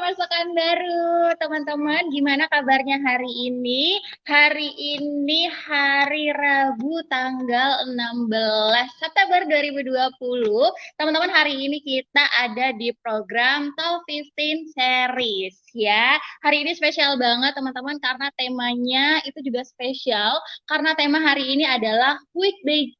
masakan baru, teman-teman. Gimana kabarnya hari ini? Hari ini hari Rabu tanggal 16 September 2020. Teman-teman, hari ini kita ada di program Top 15 Series ya. Hari ini spesial banget teman-teman karena temanya itu juga spesial karena tema hari ini adalah weekday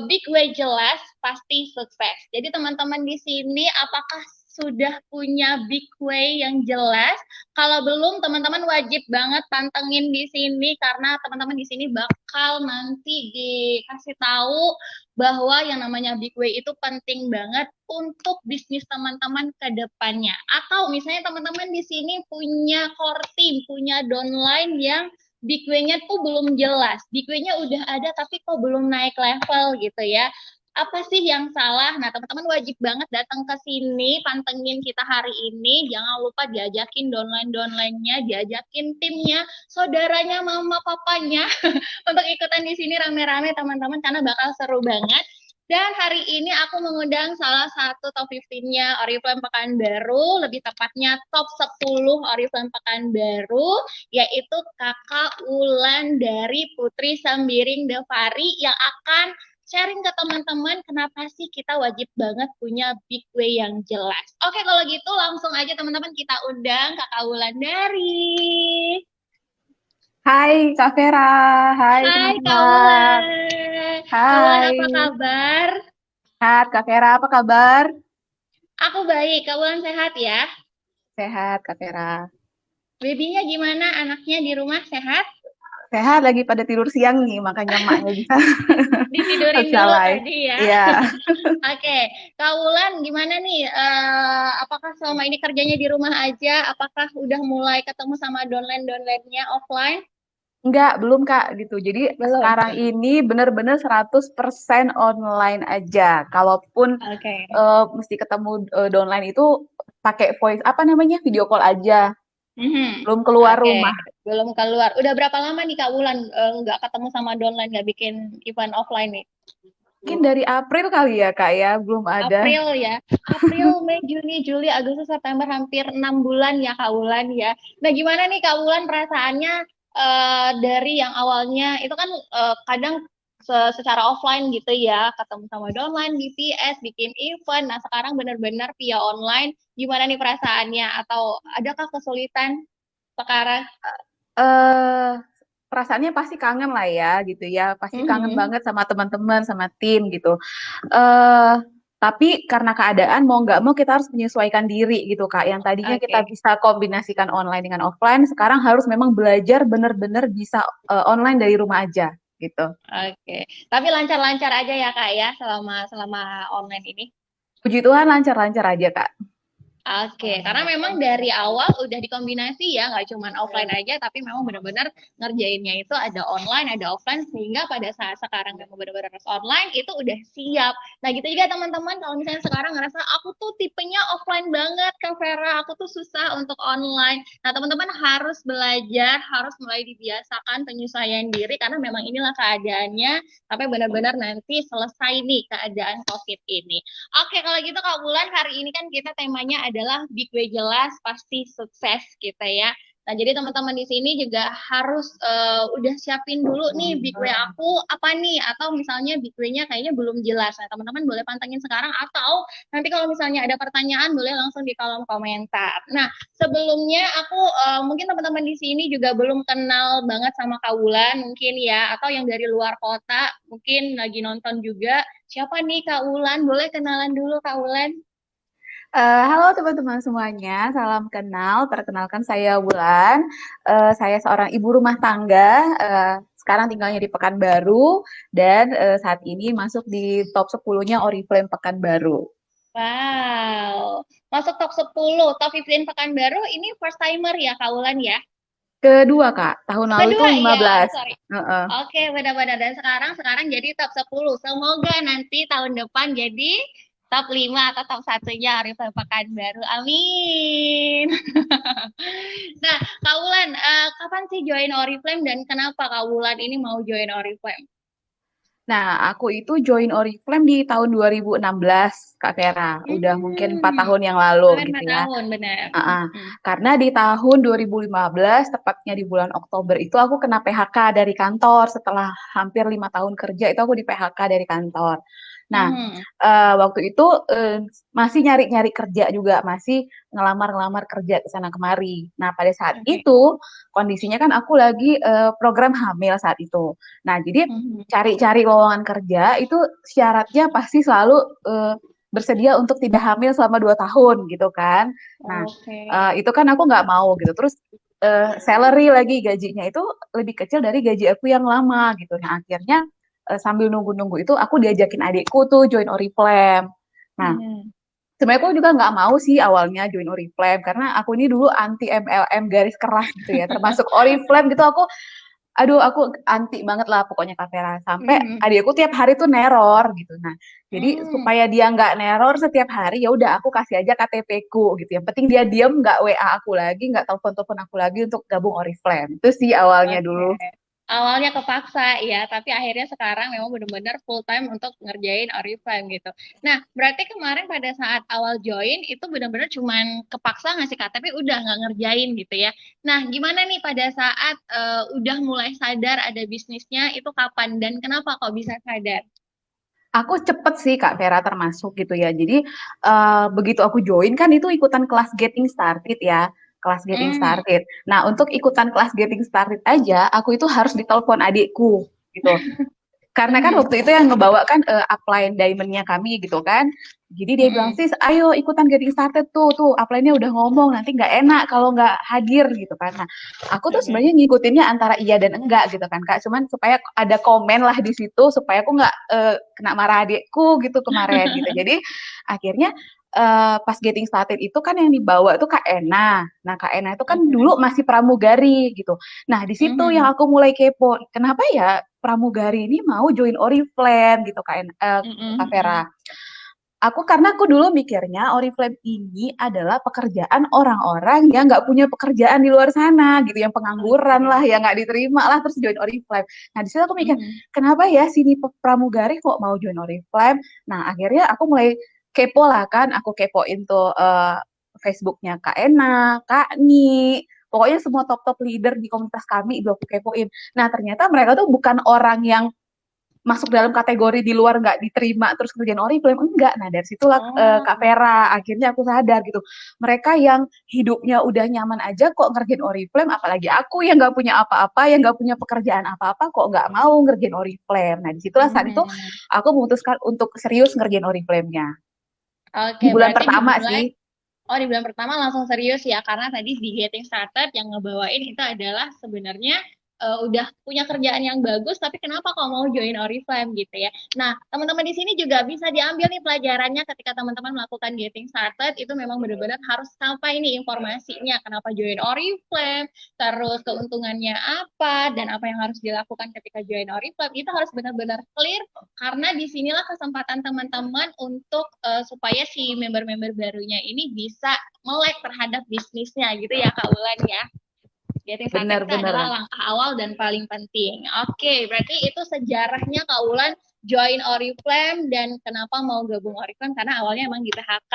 big way jelas pasti sukses. Jadi teman-teman di sini apakah sudah punya big way yang jelas? Kalau belum, teman-teman wajib banget pantengin di sini karena teman-teman di sini bakal nanti dikasih tahu bahwa yang namanya big way itu penting banget untuk bisnis teman-teman ke depannya. Atau misalnya teman-teman di sini punya core team, punya downline yang big way-nya tuh belum jelas. Big way-nya udah ada tapi kok belum naik level gitu ya. Apa sih yang salah? Nah, teman-teman wajib banget datang ke sini, pantengin kita hari ini. Jangan lupa diajakin downline-downline-nya, diajakin timnya, saudaranya, mama, papanya untuk ikutan di sini rame-rame teman-teman karena bakal seru banget. Dan hari ini aku mengundang salah satu top 15-nya Oriflame Pekanbaru, lebih tepatnya top 10 Oriflame Pekanbaru, yaitu Kakak Ulan dari Putri Sambiring Devari yang akan sharing ke teman-teman kenapa sih kita wajib banget punya big way yang jelas. Oke, kalau gitu langsung aja teman-teman kita undang Kakak Ulan dari. Hai Kak Vera, hai Hai Kak teman-teman. Ulan. Kak Ulan Hai, apa kabar? sehat Kak Vera, apa kabar? Aku baik, Kak Ulan sehat ya? Sehat Kak Vera. Babynya gimana? Anaknya di rumah sehat? Sehat lagi pada tidur siang nih, makanya maknya bisa Ditidurin bisa dulu live. tadi ya. Iya. Oke, Kak Ulan gimana nih? Apakah selama ini kerjanya di rumah aja? Apakah udah mulai ketemu sama downline-downline-nya offline? Enggak, belum Kak gitu. Jadi Belum. sekarang ini benar-benar 100% online aja. Kalaupun Oke. mesti ketemu online itu pakai voice apa namanya? Video call aja. Mhm. Belum keluar Oke, rumah. belum keluar. Udah berapa lama nih Kak Ulan nggak ketemu sama downline, nggak bikin event offline nih? Mungkin dari April kali ya Kak ya, belum ada. April ya. April, Mei, Juni, Juli, Agustus, September hampir 6 bulan ya Kak Wulan ya. Nah gimana nih Kak Wulan perasaannya dari yang awalnya itu kan kadang secara offline gitu ya ketemu sama downline, BTS, bikin event. Nah sekarang benar-benar via online. Gimana nih perasaannya? Atau adakah kesulitan sekarang? eh Perasaannya pasti kangen lah ya gitu ya, pasti kangen Mhm. banget sama teman-teman, sama tim gitu. eh tapi karena keadaan mau nggak mau kita harus menyesuaikan diri gitu Kak. Yang tadinya kita Oke. bisa kombinasikan online dengan offline, sekarang harus memang belajar benar-benar bisa online dari rumah aja gitu. Oke. Tapi lancar-lancar aja ya Kak ya selama selama online ini. Puji Tuhan lancar-lancar aja Kak. Oke, karena memang dari awal udah dikombinasi ya, nggak cuma offline aja, tapi memang benar-benar ngerjainnya itu ada online, ada offline, sehingga pada saat sekarang memang benar-benar harus online, itu udah siap. Nah gitu juga teman-teman, kalau misalnya sekarang ngerasa, aku tuh tipenya offline banget, Kak Vera, aku tuh susah untuk online. Nah teman-teman harus belajar, harus mulai dibiasakan penyesuaian diri, karena memang inilah keadaannya, sampai benar-benar nanti selesai nih keadaan COVID ini. Oke, kalau gitu Kak Bulan, hari ini kan kita temanya adalah big way jelas pasti sukses kita ya. Nah, jadi teman-teman di sini juga harus udah siapin dulu nih big way aku apa nih atau misalnya big way-nya kayaknya belum jelas. Nah, teman-teman boleh pantengin sekarang atau nanti kalau misalnya ada pertanyaan boleh langsung di kolom komentar. Nah, sebelumnya aku mungkin teman-teman di sini juga belum kenal banget sama Kak Wulan mungkin ya atau yang dari luar kota mungkin lagi nonton juga. Siapa nih Kak Wulan? Boleh kenalan dulu Kak Wulan? Halo teman-teman semuanya, salam kenal. Perkenalkan saya Wulan. Saya seorang ibu rumah tangga. Sekarang tinggalnya di Pekanbaru dan saat ini masuk di top 10-nya Oriflame Pekanbaru. Wow. Masuk top 10, top 15 Pekanbaru ini first timer ya Kak Wulan ya? Kedua Kak, tahun lalu itu Kedua iya, 15. sorry. Heeh. Oke, benar-benar. Dan sekarang jadi top 10. Semoga nanti tahun depan jadi top 5 atau top satunya Arifin Pekanbaru. Amin. Nah, Kak Wulan, kapan sih join Oriflame dan kenapa Kak Wulan ini mau join Oriflame? Nah, aku itu join Oriflame di tahun 2016, Kak Vera. Udah mungkin 4 tahun yang lalu Bahkan gitu 4 ya. tahun, benar. Karena di tahun 2015, tepatnya di bulan Oktober itu aku kena PHK dari kantor. Setelah hampir 5 tahun kerja itu aku di PHK dari kantor. Nah, Mhm. waktu itu masih nyari-nyari kerja juga, masih ngelamar-ngelamar kerja ke sana kemari. Nah, pada saat Oke. itu kondisinya kan aku lagi program hamil saat itu. Nah, jadi Mhm. cari-cari lowongan kerja itu syaratnya pasti selalu eh, bersedia untuk tidak hamil selama 2 tahun gitu kan. Nah, Oke. itu kan aku nggak mau gitu. Terus salary lagi gajinya itu lebih kecil dari gaji aku yang lama gitu. Nah, akhirnya sambil nunggu-nunggu itu aku diajakin adikku tuh join Oriflame. Nah, Mhm. sebenarnya aku juga nggak mau sih awalnya join Oriflame karena aku ini dulu anti MLM garis keras gitu ya. Termasuk Oriflame gitu aku anti banget lah pokoknya Kak Vera. Sampai Mhm. adikku tiap hari tuh neror gitu. Nah, jadi Mmm. supaya dia nggak neror setiap hari, ya udah aku kasih aja KTP-ku gitu. Yang penting dia diem, nggak WA aku lagi, nggak telepon-telepon aku lagi untuk gabung Oriflame. Itu sih awalnya Oke. dulu. Awalnya kepaksa ya, tapi akhirnya sekarang memang benar-benar full time untuk ngerjain Oriflame gitu. Nah, berarti kemarin pada saat awal join itu benar-benar cuman kepaksa ngasih KTP udah nggak ngerjain gitu ya. Nah, gimana nih pada saat udah mulai sadar ada bisnisnya itu kapan dan kenapa kok bisa sadar? Aku cepet sih Kak Vera termasuk gitu ya. Jadi begitu aku join kan itu ikutan kelas Getting Started ya. Kelas Getting Hmm. Started. Nah, untuk ikutan kelas Getting Started aja, aku itu harus ditelepon adikku gitu. Karena kan Mhm. waktu itu yang ngebawa kan upline diamondnya kami gitu kan. Jadi dia bilang, Mhm. sis, ayo ikutan getting started tuh upline-nya udah ngomong, nanti nggak enak kalau nggak hadir gitu kan. Nah, aku tuh Oke. sebenarnya ngikutinnya antara iya dan enggak gitu kan Kak. Cuman supaya ada komen lah di situ, supaya aku nggak kena marah adikku gitu kemarin gitu. Jadi akhirnya pas getting started itu kan yang dibawa tuh Kak Ena. Nah, Kak Ena itu kan Oke. dulu masih pramugari gitu. Nah, di situ yang Mhm. aku mulai kepo, kenapa ya pramugari ini mau join Oriflame gitu Kak Mhm. Vera. Mhm. Karena aku dulu mikirnya Oriflame ini adalah pekerjaan orang-orang yang nggak punya pekerjaan di luar sana gitu, yang pengangguran lah, Oke. yang nggak diterima lah terus join Oriflame. Nah di situ aku mikir Mhm. kenapa ya sini pramugari kok mau join Oriflame. Nah akhirnya aku mulai kepo lah kan, aku kepoin tuh Facebooknya Kak Ena, Kak Ni, pokoknya semua top-top leader di komunitas kami itu aku kepoin. Nah ternyata mereka tuh bukan orang yang masuk dalam kategori di luar nggak diterima terus kerjaan Oriflame enggak. Nah dari situlah Oh, Kak Vera akhirnya aku sadar gitu, mereka yang hidupnya udah nyaman aja kok ngerjain Oriflame, apalagi aku yang nggak punya apa-apa, yang nggak punya pekerjaan apa-apa kok nggak mau ngerjain Oriflame. Nah disitulah saat itu mhm. aku memutuskan untuk serius ngerjain Oriflame-nya Oke, di bulan berarti pertama dimulai sih. di bulan pertama langsung serius ya, karena tadi di Getting Started yang ngebawain itu adalah sebenarnya udah punya kerjaan yang bagus, tapi kenapa kok mau join Oriflame gitu ya. Nah, teman-teman di sini juga bisa diambil nih pelajarannya ketika teman-teman melakukan Getting Started, itu memang benar-benar harus sampai nih informasinya, kenapa join Oriflame, terus keuntungannya apa, dan apa yang harus dilakukan ketika join Oriflame, itu harus benar-benar clear, karena disinilah kesempatan teman-teman untuk supaya si member-member barunya ini bisa melek terhadap bisnisnya gitu ya Kak Ulan ya. Getting started itu Bener-bener. adalah langkah awal dan paling penting. Oke, berarti itu sejarahnya Kak Ulan join Oriflame dan kenapa mau gabung Oriflame karena awalnya emang di PHK.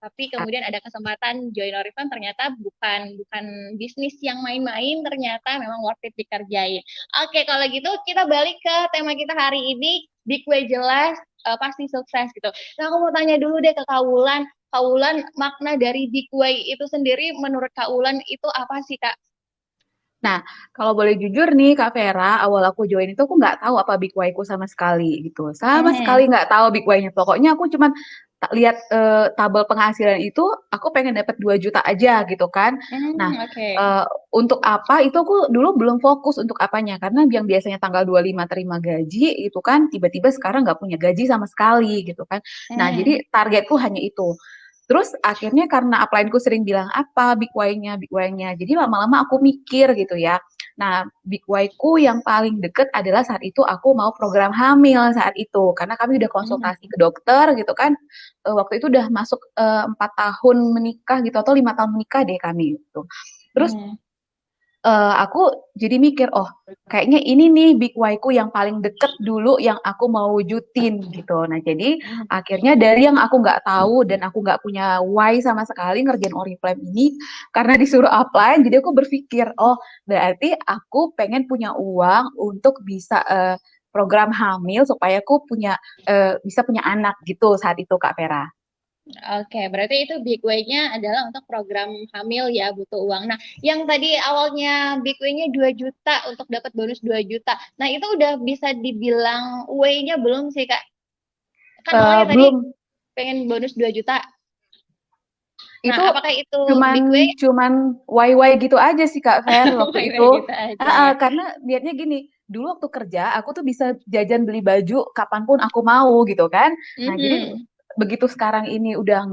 Tapi kemudian ada kesempatan join Oriflame ternyata bukan bukan bisnis yang main-main, ternyata memang worth it dikerjain. Oke, kalau gitu kita balik ke tema kita hari ini, Big Way jelas pasti sukses gitu. Nah, aku mau tanya dulu deh ke Kak Ulan, makna dari Big Way itu sendiri menurut Kak Ulan itu apa sih Kak? Nah, kalau boleh jujur nih Kak Vera, awal aku join itu aku nggak tahu apa Big Y-ku sama sekali gitu. Sama sekali Mhm. nggak tahu Big Y-nya. Pokoknya aku cuman lihat tabel penghasilan itu, aku pengen dapat 2 juta aja gitu kan. Nah, Oke. eh, untuk apa itu aku dulu belum fokus untuk apanya. Karena yang biasanya tanggal 25 terima gaji itu kan tiba-tiba sekarang nggak punya gaji sama sekali gitu kan. Nah, jadi Mhm. targetku hanya itu. Terus akhirnya karena upline-ku sering bilang apa big why-nya, big why-nya. Jadi lama-lama aku mikir gitu ya. Nah, big why-ku yang paling deket adalah saat itu aku mau program hamil saat itu. Karena kami udah konsultasi Mhm. ke dokter gitu kan. Waktu itu udah masuk 4 tahun menikah gitu atau 5 tahun menikah deh kami gitu. Terus Mhm. aku jadi mikir, oh kayaknya ini nih big why-ku yang paling deket dulu yang aku mau wujudin gitu. Nah jadi Mhm. akhirnya dari yang aku nggak tahu dan aku nggak punya why sama sekali ngerjain Oriflame ini, karena disuruh apply, jadi aku berpikir, oh berarti aku pengen punya uang untuk bisa program hamil supaya aku bisa punya anak gitu saat itu Kak Vera. Oke, berarti itu big way-nya adalah untuk program hamil ya, butuh uang. Nah, yang tadi awalnya big way-nya 2 juta untuk dapat bonus 2 juta. Nah, itu udah bisa dibilang way-nya belum sih, Kak? Kan awalnya tadi Belum. pengen bonus 2 juta. Nah, Itu apakah itu cuman big way? cuman why gitu aja sih Kak Fer waktu itu. Kayak gitu aja ya. Karena lihatnya gini, dulu waktu kerja aku tuh bisa jajan beli baju kapanpun aku mau gitu kan. Nah jadi Mhm. begitu sekarang ini udah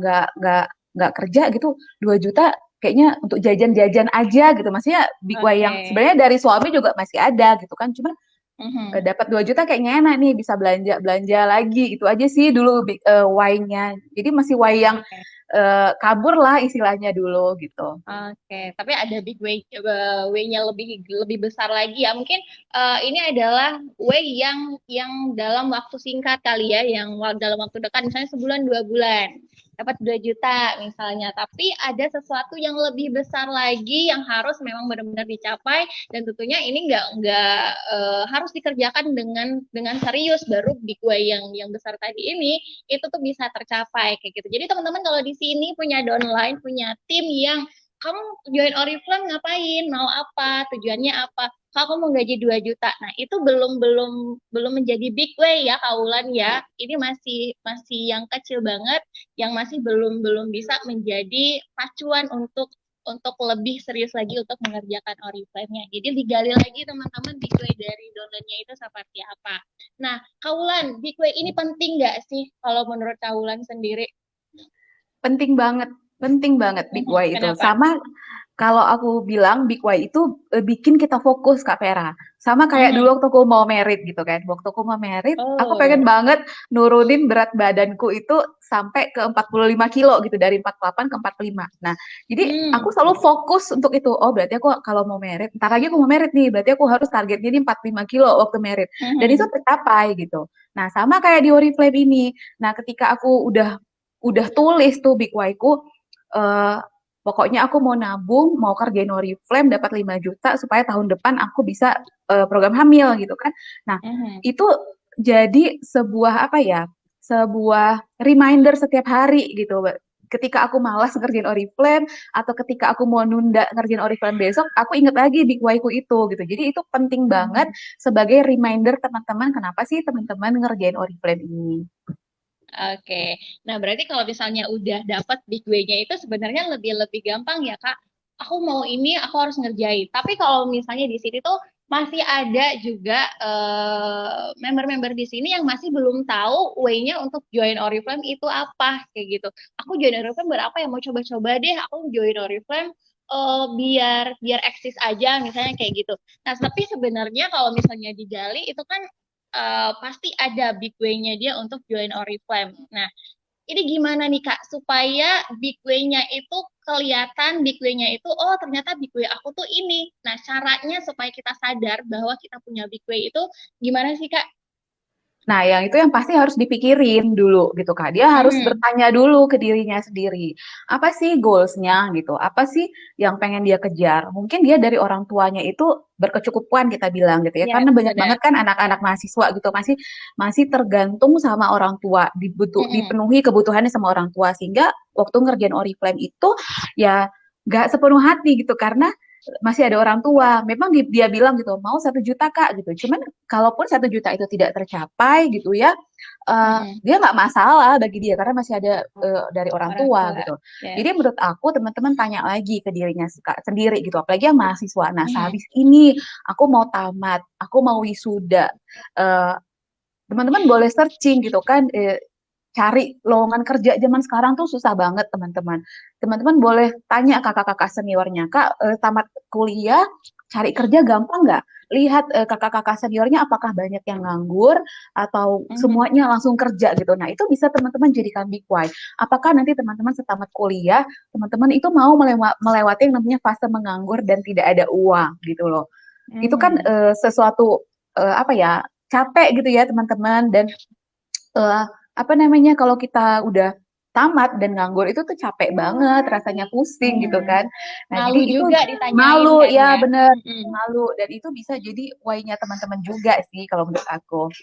nggak kerja gitu, 2 juta kayaknya untuk jajan-jajan aja gitu. Maksudnya big why yang Oke. sebenarnya dari suami juga masih ada gitu kan. Cuma Mhm. dapat 2 juta kayaknya enak nih bisa belanja belanja lagi itu aja sih dulu why-nya. Jadi masih why yang Oke. kabur lah istilahnya dulu gitu. Oke, tapi ada big way-nya lebih lebih besar lagi ya. Mungkin ini adalah way yang dalam waktu singkat kali ya, yang dalam waktu dekat, misalnya sebulan 2 bulan dapat 2 juta misalnya. Tapi ada sesuatu yang lebih besar lagi yang harus memang benar-benar dicapai, dan tentunya ini nggak harus dikerjakan dengan serius, baru big way yang besar tadi ini itu tuh bisa tercapai kayak gitu. Jadi teman-teman kalau di sini punya downline, punya tim yang kamu join Oriflame ngapain? Mau apa? Tujuannya apa? Kalau mau gaji 2 juta. Nah, itu belum belum belum menjadi big way ya, Kaulan ya. Ini masih masih yang kecil banget, yang masih belum belum bisa menjadi pacuan untuk lebih serius lagi untuk mengerjakan Oriflame-nya. Jadi digali lagi teman-teman big way dari downloadnya itu seperti apa. Nah, Kaulan, big way ini penting nggak sih kalau menurut Kaulan sendiri? Penting banget, penting banget Big Mhm. Why itu. Kenapa? Sama kalau aku bilang Big Why itu bikin kita fokus Kak Vera. Sama kayak dulu Mhm. waktu aku mau merit gitu kan. Waktu aku mau merit, aku pengen Oh. banget nurunin berat badanku itu sampai ke 45 kilo gitu dari 48 ke 45. Nah, jadi aku Hmm. selalu fokus untuk itu. Oh, berarti aku kalau mau merit, ntar lagi aku mau merit nih, berarti aku harus targetnya di 45 kilo waktu merit. Dan itu Mhm. tercapai gitu. Nah, sama kayak di Oriflame ini. Nah, ketika aku udah tulis tuh Big Why-ku, eh, pokoknya aku mau nabung, mau kerjain Oriflame dapat 5 juta supaya tahun depan aku bisa program hamil gitu kan. Nah, Mhm. itu jadi sebuah apa ya? Sebuah reminder setiap hari gitu. Ketika aku malas ngerjain Oriflame atau ketika aku mau nunda ngerjain Oriflame besok, aku inget lagi Big Why-ku itu gitu. Jadi itu penting banget Mhm. sebagai reminder teman-teman kenapa sih teman-teman ngerjain Oriflame ini. Oke. Nah, berarti kalau misalnya udah dapat big way-nya itu sebenarnya lebih lebih gampang ya, Kak. Aku mau ini, aku harus ngerjain. Tapi kalau misalnya di sini tuh masih ada juga member-member di sini yang masih belum tahu way-nya untuk join Oriflame itu apa kayak gitu. Aku join Oriflame berapa ya? Mau coba-coba deh. Aku join Oriflame biar biar eksis aja misalnya kayak gitu. Nah, tapi sebenarnya kalau misalnya digali itu kan pasti ada big way-nya dia untuk join Oriflame. Nah, ini gimana nih Kak, supaya big way-nya itu kelihatan big way-nya itu, oh ternyata big way aku tuh ini. Nah, caranya supaya kita sadar bahwa kita punya big way itu gimana sih Kak? Nah, yang itu yang pasti harus dipikirin dulu gitu Kak. Dia harus Mhm. bertanya dulu ke dirinya sendiri. Apa sih goals-nya gitu? Apa sih yang pengen dia kejar? Mungkin dia dari orang tuanya itu berkecukupan kita bilang gitu ya. Ya, Karena banyak benar. banget kan anak-anak mahasiswa gitu masih masih tergantung sama orang tua, Mhm. dipenuhi kebutuhannya sama orang tua sehingga waktu ngerjain Oriflame itu ya nggak sepenuh hati gitu karena masih ada orang tua. Memang dia bilang gitu, mau 1 juta Kak gitu. Cuman kalaupun 1 juta itu tidak tercapai gitu ya, Mhm. dia nggak masalah bagi dia karena masih ada dari orang Orang tua tua. gitu. Ya. Jadi menurut aku teman-teman tanya lagi ke dirinya sendiri gitu, apalagi yang mahasiswa. Nah, Mhm. sehabis ini aku mau tamat, aku mau wisuda. Eh, Teman-teman boleh searching gitu kan, cari lowongan kerja zaman sekarang tuh susah banget teman-teman. Teman-teman boleh tanya kakak-kakak seniornya, Kak, tamat kuliah cari kerja gampang nggak? lihat kakak-kakak seniornya apakah banyak yang nganggur atau Mhm. semuanya langsung kerja gitu. Nah, itu bisa teman-teman jadikan big why. Apakah nanti teman-teman setamat kuliah, teman-teman itu mau melewati yang namanya fase menganggur dan tidak ada uang gitu loh. Itu kan Mhm. sesuatu apa ya, capek gitu ya teman-teman, dan apa namanya, kalau kita udah tamat dan nganggur itu tuh capek banget, rasanya pusing gitu Mhm. kan. Nah, jadi Malu itu juga ditanyain malu kan ya, ya? bener, Mhm. malu, dan itu bisa jadi why-nya teman-teman juga sih kalau menurut aku.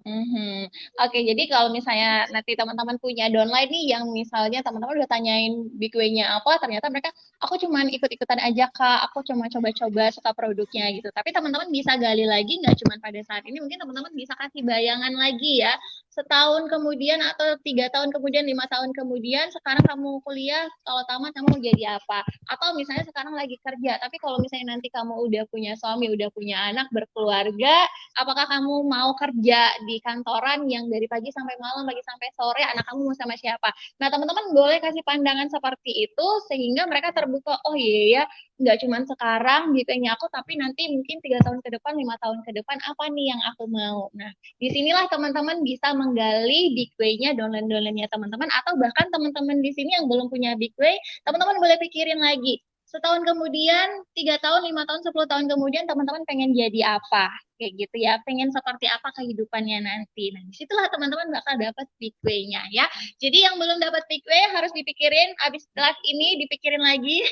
Mhm. Oke, jadi kalau misalnya nanti teman-teman punya downline nih yang misalnya teman-teman udah tanyain big way-nya apa, ternyata mereka, aku cuman ikut-ikutan aja Kak, aku cuma coba-coba suka produknya gitu. Tapi teman-teman bisa gali lagi nggak cuman pada saat ini, mungkin teman-teman bisa kasih bayangan lagi ya. Setahun kemudian atau 3 tahun kemudian, 5 tahun kemudian, sekarang kamu kuliah, kalau tamat kamu mau jadi apa? Atau misalnya sekarang lagi kerja, tapi kalau misalnya nanti kamu udah punya suami, udah punya anak, berkeluarga, apakah kamu mau kerja di kantoran yang dari pagi sampai malam, pagi sampai sore, anak kamu mau sama siapa? Nah, teman-teman boleh kasih pandangan seperti itu sehingga mereka terbuka, oh iya ya, nggak cuma sekarang gitu aku, tapi nanti mungkin 3 tahun ke depan, 5 tahun ke depan, apa nih yang aku mau? Nah, disinilah teman-teman bisa menggali big way-nya, downline-downline-nya teman-teman, atau bahkan teman-teman di sini yang belum punya big way, teman-teman boleh pikirin lagi, setahun kemudian, 3 tahun, 5 tahun, 10 tahun kemudian teman-teman pengen jadi apa? Kayak gitu ya, pengen seperti apa kehidupannya nanti. Nah, disitulah teman-teman bakal dapat big way-nya ya. Jadi yang belum dapat big way harus dipikirin, abis setelah ini dipikirin lagi,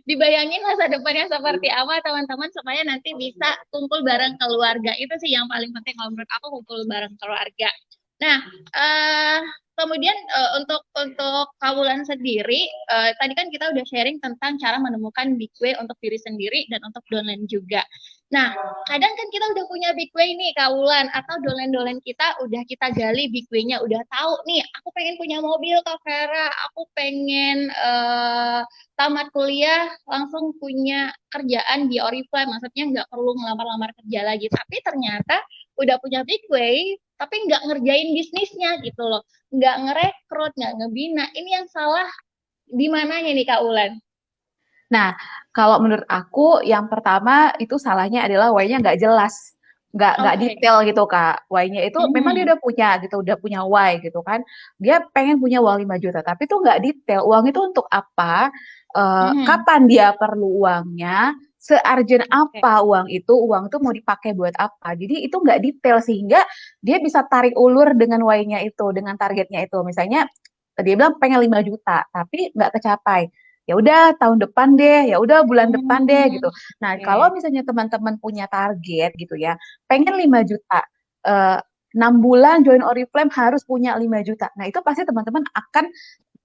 dibayangin masa depannya seperti apa teman-teman supaya nanti bisa kumpul bareng keluarga. Itu sih yang paling penting kalau menurut aku, kumpul bareng keluarga. Nah, uh, kemudian untuk Kawulan sendiri, tadi kan kita udah sharing tentang cara menemukan big way untuk diri sendiri dan untuk downline juga. Nah, kadang kan kita udah punya big way nih Kawulan, atau dolen-dolen kita udah kita gali big way-nya, udah tahu nih, aku pengen punya mobil Kak Vera, aku pengen tamat kuliah langsung punya kerjaan di Oriflame, maksudnya nggak perlu ngelamar-lamar kerja lagi, tapi ternyata udah punya big way, tapi nggak ngerjain bisnisnya gitu loh, nggak ngerekrut, nggak ngebina, ini yang salah di mananya nih Kak Ulan? Nah, kalau menurut aku yang pertama itu salahnya adalah why-nya nggak jelas, nggak Oke. detail gitu Kak. Why-nya itu memang dia Mhm. udah punya gitu, udah punya why gitu kan. Dia pengen punya uang 5 juta, tapi tuh nggak detail. Uang itu untuk apa? Mhm. Kapan dia perlu uangnya? Searjen Oke. apa uang itu mau dipakai buat apa? Jadi itu nggak detail sehingga dia bisa tarik ulur dengan why-nya itu, dengan targetnya itu. Misalnya dia bilang pengen 5 juta, tapi nggak kecapai, ya udah tahun depan deh, ya udah bulan depan deh Hmm. gitu. Nah, kalau Oke. misalnya teman-teman punya target gitu ya, pengen 5 juta, eh, 6 bulan join Oriflame harus punya 5 juta. Nah, itu pasti teman-teman akan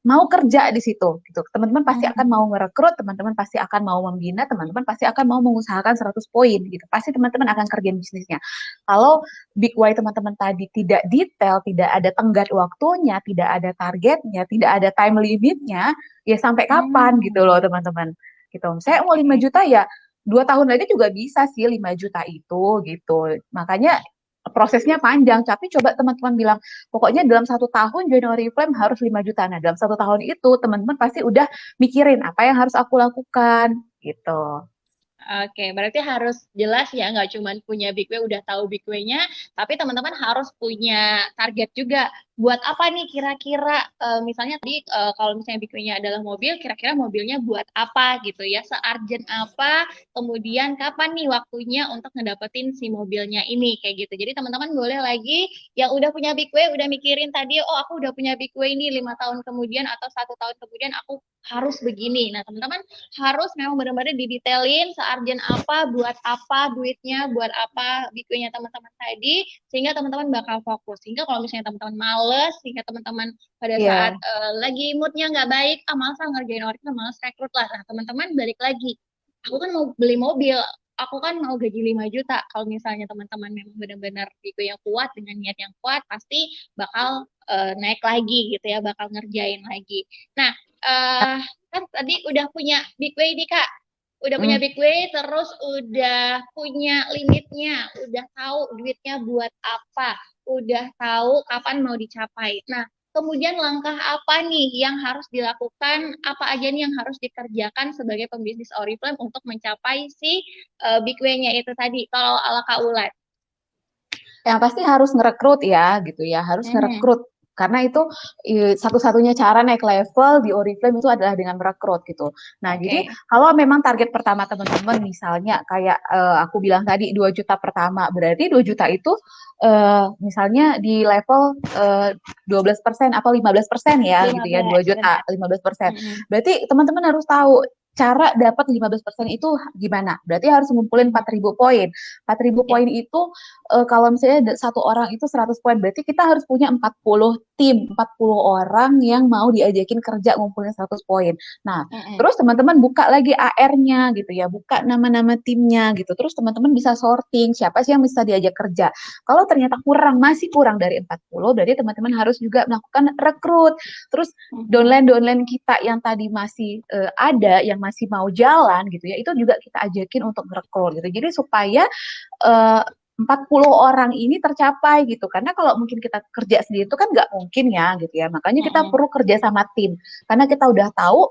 mau kerja di situ gitu. Teman-teman pasti akan Mhm. mau merekrut, teman-teman pasti akan mau membina, teman-teman pasti akan mau mengusahakan 100 poin gitu. Pasti teman-teman akan kerjain bisnisnya. Kalau big why teman-teman tadi tidak detail, tidak ada tenggat waktunya, tidak ada targetnya, tidak ada time limitnya, ya sampai kapan gitu loh Hmm. teman-teman. Gitu. Saya mau 5 Oke. juta ya 2 tahun lagi juga bisa sih 5 juta itu gitu. Makanya prosesnya panjang, tapi coba teman-teman bilang, pokoknya dalam 1 tahun join Oriflame harus 5 juta. Nah, dalam 1 tahun itu teman-teman pasti udah mikirin apa yang harus aku lakukan gitu. Oke, berarti harus jelas ya, nggak cuma punya big way, udah tahu big way-nya, tapi teman-teman harus punya target juga. Buat apa nih kira-kira, misalnya tadi kalau misalnya big way-nya adalah mobil, kira-kira mobilnya buat apa gitu ya, searjen apa, kemudian kapan nih waktunya untuk ngedapetin si mobilnya ini, kayak gitu. Jadi teman-teman boleh lagi yang udah punya big way, udah mikirin tadi, oh aku udah punya big way nih 5 tahun kemudian atau 1 tahun kemudian aku harus begini. Nah teman-teman harus memang benar-benar didetailin searjen apa, buat apa duitnya, buat apa bikinnya teman-teman tadi, sehingga teman-teman bakal fokus. Sehingga kalau misalnya teman-teman males, sehingga teman-teman pada saat Iya. lagi moodnya nggak baik, males ngerjain orang, males rekrut lah. Nah teman-teman balik lagi, aku kan mau beli mobil, aku kan mau gaji 5 juta. Kalau misalnya teman-teman memang benar-benar tipe yang kuat dengan niat yang kuat, pasti bakal naik lagi gitu ya, bakal ngerjain lagi. Nah, uh, kan tadi udah punya big way nih Kak. Udah punya Hmm. big way, terus udah punya limitnya, udah tahu duitnya buat apa, udah tahu kapan mau dicapai. Nah, kemudian langkah apa nih yang harus dilakukan, apa aja nih yang harus dikerjakan sebagai pembisnis Oriflame untuk mencapai si big way-nya itu tadi, kalau ala Kak Ulan. Yang pasti harus ngerekrut ya gitu ya, harus Mhm. ngerekrut karena itu satu-satunya cara naik level di Oriflame itu adalah dengan merekrut gitu. Nah, jadi Oke. kalau memang target pertama teman-teman misalnya kayak aku bilang tadi 2 juta pertama, berarti 2 juta itu misalnya di level 12% atau 15% ya gitu ya, 2 15, juta benar. 15%. Mhm. Berarti teman-teman harus tahu cara dapat 15% itu gimana? Berarti harus ngumpulin Mhm. 4.000 poin. 4.000 Ya. poin itu kalau misalnya satu orang itu 100 poin, berarti kita harus punya 40 tim, 40 orang yang mau diajakin kerja ngumpulin 100 poin. Nah, Mhm. terus teman-teman buka lagi AR-nya gitu ya, buka nama-nama timnya gitu. Terus teman-teman bisa sorting siapa sih yang bisa diajak kerja. Kalau ternyata kurang, masih kurang dari 40, berarti teman-teman harus juga melakukan rekrut. Terus Mhm. downline-downline kita yang tadi masih ada, yang masih mau jalan gitu ya, itu juga kita ajakin untuk merekrut gitu. Jadi supaya eh, 40 orang ini tercapai gitu. Karena kalau mungkin kita kerja sendiri itu kan nggak mungkin ya gitu ya. Makanya kita Mhm. perlu kerja sama tim. Karena kita udah tahu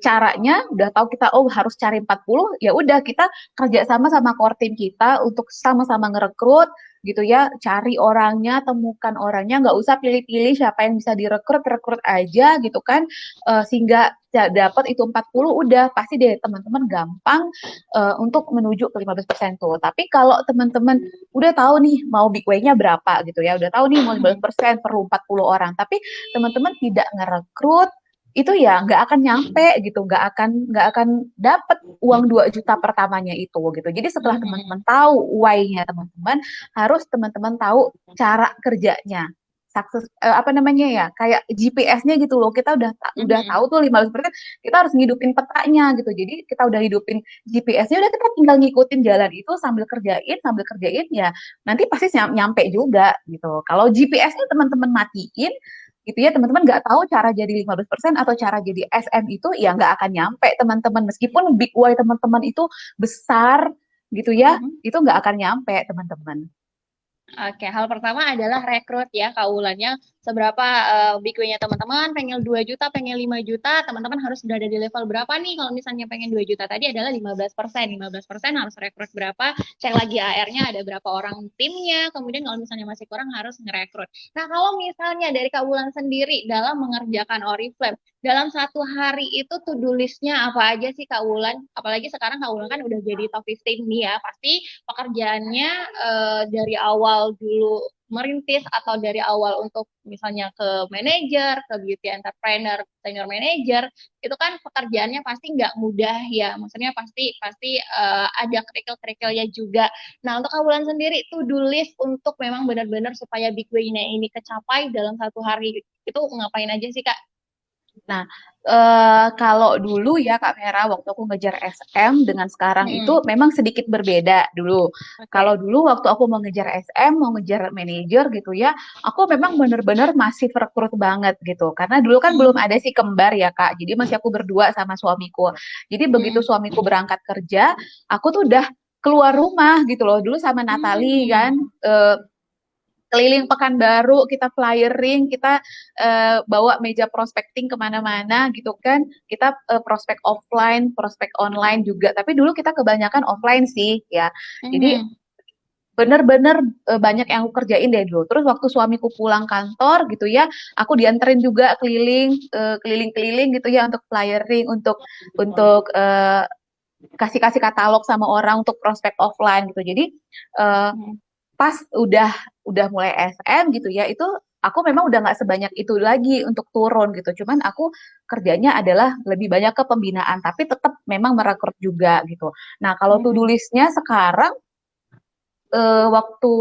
caranya, udah tahu kita oh harus cari 40, ya udah kita kerja sama core team kita untuk sama-sama ngerekrut gitu ya, cari orangnya, temukan orangnya, nggak usah pilih-pilih siapa yang bisa direkrut, rekrut aja gitu kan. Sehingga dapat itu 40 udah pasti deh teman-teman gampang untuk menuju ke 15% tuh. Tapi kalau teman-teman udah tahu nih mau big way-nya berapa gitu ya, udah tahu nih mau Mhm. 15% perlu 40 orang, tapi teman-teman tidak ngerekrut itu ya nggak akan nyampe gitu, nggak akan dapat uang 2 juta pertamanya itu gitu. Jadi setelah Mhm. teman-teman tahu why-nya teman-teman, harus teman-teman tahu cara kerjanya. Sukses apa namanya ya, kayak GPS-nya gitu loh. Kita udah Mhm. tahu tuh 15%, kita harus ngidupin petanya gitu. Jadi kita udah hidupin GPS-nya, udah kita tinggal ngikutin jalan itu sambil kerjain ya nanti pasti nyampe juga gitu. Kalau GPS-nya teman-teman matiin gitu ya, teman-teman nggak tahu cara jadi 15% atau cara jadi SM itu ya nggak akan nyampe teman-teman, meskipun big Y teman-teman itu besar gitu ya, Mhm. itu nggak akan nyampe teman-teman. Oke, hal pertama adalah rekrut ya kaulannya. Seberapa big way-nya teman-teman, pengen 2 juta, pengen 5 juta, teman-teman harus berada di level berapa nih? Kalau misalnya pengen 2 juta tadi adalah 15%. 15% harus rekrut berapa? Cek lagi AR-nya ada berapa orang timnya. Kemudian kalau misalnya masih kurang harus ngerekrut. Nah, kalau misalnya dari Kak Wulan sendiri dalam mengerjakan Oriflame, dalam satu hari itu to-do list-nya apa aja sih Kak Wulan? Apalagi sekarang Kak Wulan kan udah jadi top 15 nih ya, pasti pekerjaannya dari awal dulu merintis atau dari awal untuk misalnya ke manajer, ke beauty entrepreneur, senior manager, itu kan pekerjaannya pasti nggak mudah ya. Maksudnya pasti pasti ada kerikil-kerikilnya juga. Nah, untuk Kak sendiri tuh do list untuk memang benar-benar supaya big way-nya ini kecapai dalam satu hari itu ngapain aja sih Kak? Nah, kalau dulu ya Kak Vera, waktu aku ngejar SM dengan sekarang itu Hmm, memang sedikit berbeda dulu. Kalau oke. dulu waktu aku mau ngejar SM, mau ngejar manajer gitu ya, aku memang bener-bener masih rekrut banget gitu. Karena dulu kan belum Hmm, ada si kembar ya Kak, jadi masih aku berdua sama suamiku. Jadi begitu hmm, suamiku berangkat kerja, aku tuh udah keluar rumah gitu loh. Dulu sama Natali kan, hmm, eh, keliling Pekanbaru, kita flyering, kita bawa meja prospecting kemana-mana gitu kan. Kita prospek offline, prospek online juga. Tapi dulu kita kebanyakan offline sih ya. Jadi hmm, bener-bener banyak yang aku kerjain deh dulu. Terus waktu suamiku pulang kantor gitu ya, aku dianterin juga keliling-keliling gitu ya untuk flyering, untuk kasih-kasih katalog sama orang untuk prospek offline gitu. Jadi eh, hmm, pas udah mulai SM gitu ya, itu aku memang udah nggak sebanyak itu lagi untuk turun gitu. Cuman aku kerjanya adalah lebih banyak ke pembinaan, tapi tetap memang merekrut juga gitu. Nah, kalau to-do hmm, list-nya sekarang waktu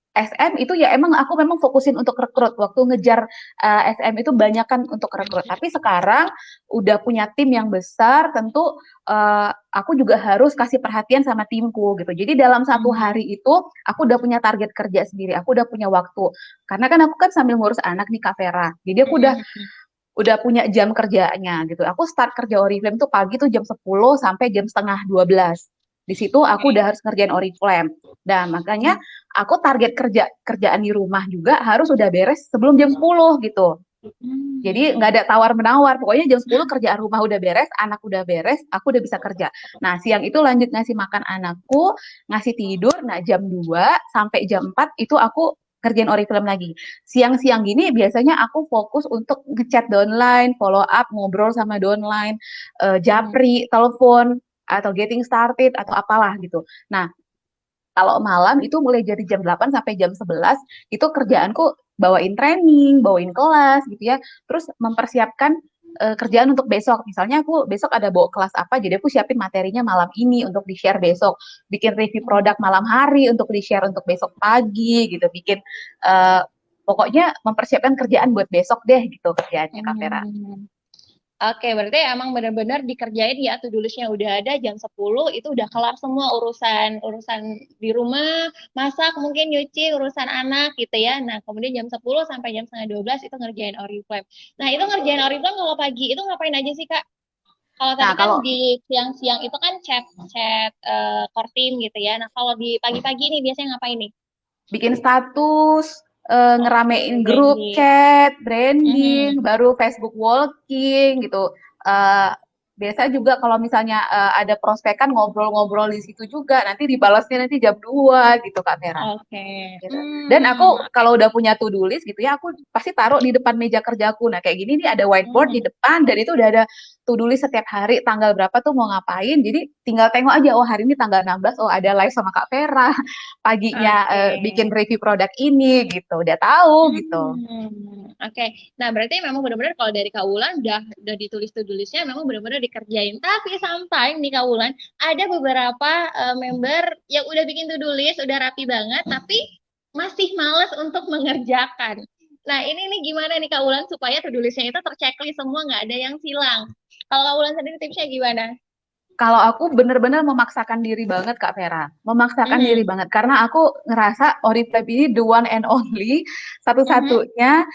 SM itu ya emang aku memang fokusin untuk rekrut. Waktu ngejar SM itu banyak kan untuk rekrut. Tapi sekarang udah punya tim yang besar, tentu aku juga harus kasih perhatian sama timku gitu. Jadi dalam satu hmm, hari itu aku udah punya target kerja sendiri. Aku udah punya waktu. Karena kan aku kan sambil ngurus anak nih Kak Vera. Jadi aku udah hmm, hmm. udah punya jam kerjanya gitu. Aku start kerja Oriflame tuh pagi tuh jam 10 sampai jam setengah 12. Di situ aku Oke. udah harus ngerjain Oriflame. Dan makanya aku target kerjaan di rumah juga harus udah beres sebelum jam 10 gitu. Jadi nggak ada tawar-menawar, pokoknya jam 10 kerjaan rumah udah beres, anak udah beres, aku udah bisa kerja. Nah, siang itu lanjut ngasih makan anakku, ngasih tidur, nah jam 2 sampai jam 4 itu aku kerjain Oriflame lagi. Siang-siang gini biasanya aku fokus untuk ngechat downline, follow up, ngobrol sama downline, japri, telepon, atau getting started, atau apalah gitu. Nah, kalau malam itu mulai dari jam 8 sampai jam 11 itu kerjaanku bawain training, bawain kelas gitu ya. Terus mempersiapkan kerjaan untuk besok. Misalnya aku besok ada bawa kelas apa, jadi aku siapin materinya malam ini untuk di-share besok. Bikin review produk malam hari untuk di-share untuk besok pagi gitu. Bikin pokoknya mempersiapkan kerjaan buat besok deh gitu kerjaannya Kak Vera. Hmm. Oke, berarti emang benar-benar dikerjain ya, to-do list-nya udah ada jam 10 itu udah kelar semua urusan di rumah, masak, mungkin nyuci, urusan anak gitu ya. Nah, kemudian jam 10 sampai jam setengah 12 itu ngerjain Oriflame. Nah, itu ngerjain Oriflame kalau pagi itu ngapain aja sih, Kak? Kalau Nah, tadi kan kalau di siang-siang itu kan chat core team gitu ya. Nah, kalau di pagi-pagi nih biasanya ngapain nih? bikin status, Oke, ngeramein grup branding. chat, branding, Mhm. baru Facebook walking gitu. Eh, biasa juga kalau misalnya ada prospekan ngobrol-ngobrol di situ juga, nanti dibalasnya nanti jam 2 gitu Kak Vera. Oke. Gitu. Dan aku Oke. kalau udah punya to-do list gitu ya, aku pasti taruh di depan meja kerjaku. Nah, kayak gini nih ada whiteboard di Hmm. depan dan itu udah ada to-do list setiap hari tanggal berapa tuh mau ngapain. Jadi tinggal tengok aja, oh hari ini tanggal 16, oh ada live sama Kak Vera. Paginya Oke. bikin review produk ini gitu. Udah tahu gitu. Oke. Nah, berarti memang benar-benar kalau dari Kak Wulan udah ditulis to-do list-nya memang benar-benar dikerjain. Tapi sampai nih Kak Wulan ada beberapa member yang udah bikin to-do list, udah rapi banget, tapi masih males untuk mengerjakan. Nah, ini nih gimana nih Kak Wulan supaya to-do list-nya itu terchecklist semua, nggak ada yang silang. Kalau Kak Wulan sendiri tipsnya gimana? Kalau aku bener-bener memaksakan diri banget Kak Vera, memaksakan diri Mhm. banget karena aku ngerasa Oriflame ini the one and only Mhm. satu-satunya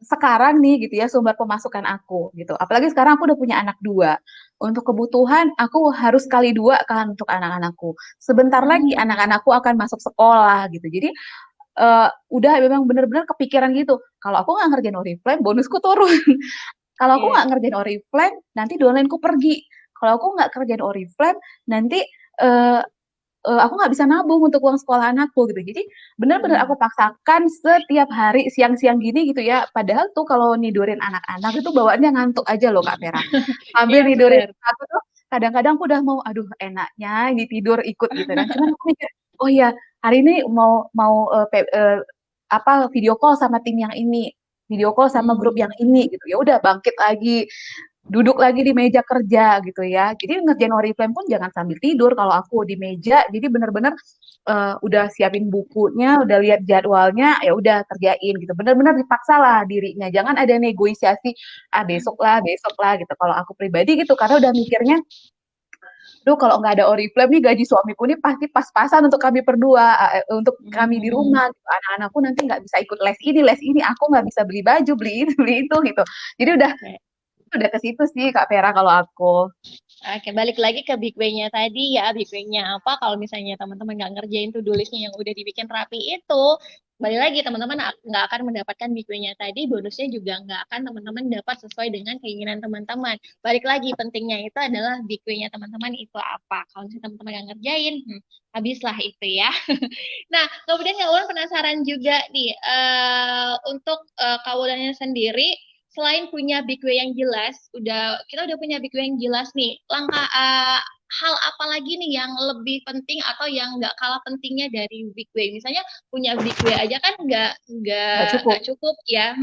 sekarang nih gitu ya sumber pemasukan aku gitu. Apalagi sekarang aku udah punya anak dua. Untuk kebutuhan aku harus kali dua kan untuk anak-anakku. Sebentar lagi Mhm. anak-anakku akan masuk sekolah gitu. Jadi udah memang bener-bener kepikiran gitu. Kalau aku nggak ngerjain Oriflame, bonusku turun. Kalau aku Iya. nggak ngerjain Oriflame, nanti downline-ku pergi. Kalau aku nggak kerjain Oriflame, nanti eh, aku nggak bisa nabung untuk uang sekolah anakku gitu. Jadi benar-benar aku Mhm. paksakan setiap hari siang-siang gini gitu ya. Padahal tuh kalau nidurin anak-anak itu bawaannya ngantuk aja loh Kak Vera. Sambil Iya nidurin benar. aku tuh kadang-kadang aku udah mau, aduh enaknya ini tidur ikut gitu kan. Cuman aku mikir, oh iya hari ini mau mau apa video call sama tim yang ini, video call sama grup yang ini gitu. Ya udah bangkit lagi, duduk lagi di meja kerja gitu ya. Jadi ngerjain Oriflame pun jangan sambil tidur kalau aku di meja. Jadi benar-benar udah siapin bukunya, udah lihat jadwalnya, ya udah kerjain gitu. Benar-benar dipaksa lah dirinya. Jangan ada negosiasi, ah besok lah gitu. Kalau aku pribadi gitu, karena udah mikirnya, duh kalau nggak ada Oriflame nih gaji suamiku nih pasti pas-pasan untuk kami berdua, untuk kami di Hmm. rumah. Gitu. Anak-anakku nanti nggak bisa ikut les ini, aku nggak bisa beli baju, beli itu gitu. Jadi Oke. udah ke situ sih Kak Vera kalau aku. Oke, balik lagi ke big way-nya tadi ya. Big way-nya apa? Kalau misalnya teman-teman nggak ngerjain to-do list-nya yang udah dibikin rapi itu, balik lagi teman-teman nggak akan mendapatkan big way-nya tadi, bonusnya juga nggak akan teman-teman dapat sesuai dengan keinginan teman-teman. Balik lagi, pentingnya itu adalah big way-nya teman-teman itu apa. Kalau misalnya teman-teman nggak ngerjain, habislah itu ya. Nah, kemudian Kak Wulan penasaran juga nih, untuk Kak Wulannya sendiri, selain punya big way yang jelas, kita udah punya big way yang jelas nih. Hal apa lagi nih yang lebih penting atau yang nggak kalah pentingnya dari big way? Misalnya punya big way aja kan Nggak nggak cukup. cukup ya.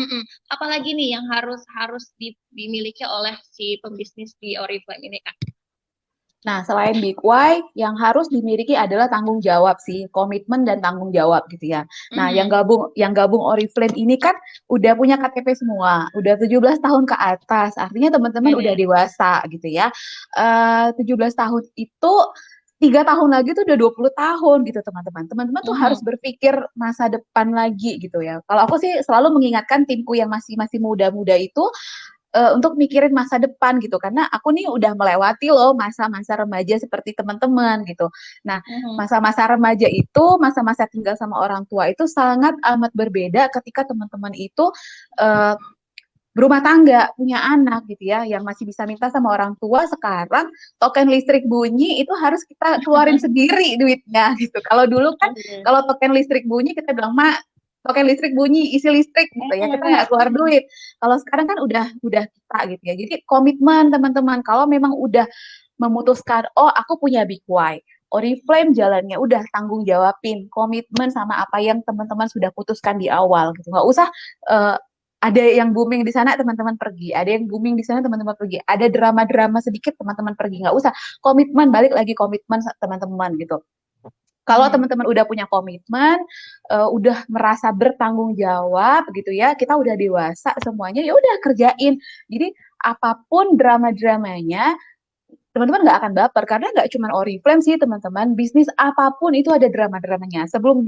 Apalagi nih yang harus harus dimiliki oleh si pembisnis di Oriflame ini Kak? Nah, selain big why, yang harus dimiliki adalah tanggung jawab sih, komitmen dan tanggung jawab gitu ya. Nah, yang Mhm. gabung Oriflame ini kan udah punya KTP semua, udah 17 tahun ke atas. Artinya teman-teman udah Benar. dewasa gitu ya. 17 tahun itu 3 tahun lagi tuh udah 20 tahun gitu teman-teman. Teman-teman tuh harus Mhm. berpikir masa depan lagi gitu ya. Kalau aku sih selalu mengingatkan timku yang masih masih muda-muda itu untuk mikirin masa depan gitu karena aku nih udah melewati loh masa-masa remaja seperti teman-teman gitu. Nah, Mhm. masa-masa remaja itu, masa-masa tinggal sama orang tua itu sangat amat berbeda ketika teman-teman itu uh, berumah tangga, punya anak gitu ya, yang masih bisa minta sama orang tua. Sekarang token listrik bunyi itu harus kita keluarin sendiri duitnya gitu. Kalau dulu kan Oke. kalau token listrik bunyi kita bilang, "Mak, token listrik bunyi, isi listrik," gitu ya. Kita nggak keluar duit. Kalau sekarang kan udah kita gitu ya. Jadi komitmen teman-teman. Kalau memang udah memutuskan, oh aku punya Big Why, Oriflame jalannya udah tanggung jawabin, komitmen sama apa yang teman-teman sudah putuskan di awal gitu. Nggak usah uh, ada yang booming di sana teman-teman pergi, ada yang booming di sana teman-teman pergi, ada drama-drama sedikit teman-teman pergi, nggak usah, komitmen, balik lagi komitmen teman-teman gitu. Kalau Mhm. teman-teman udah punya komitmen, udah merasa bertanggung jawab gitu ya, kita udah dewasa semuanya, ya udah kerjain. Jadi apapun drama-dramanya, teman-teman nggak akan baper karena nggak cuma Oriflame sih teman-teman, bisnis apapun itu ada drama-dramanya. Sebelum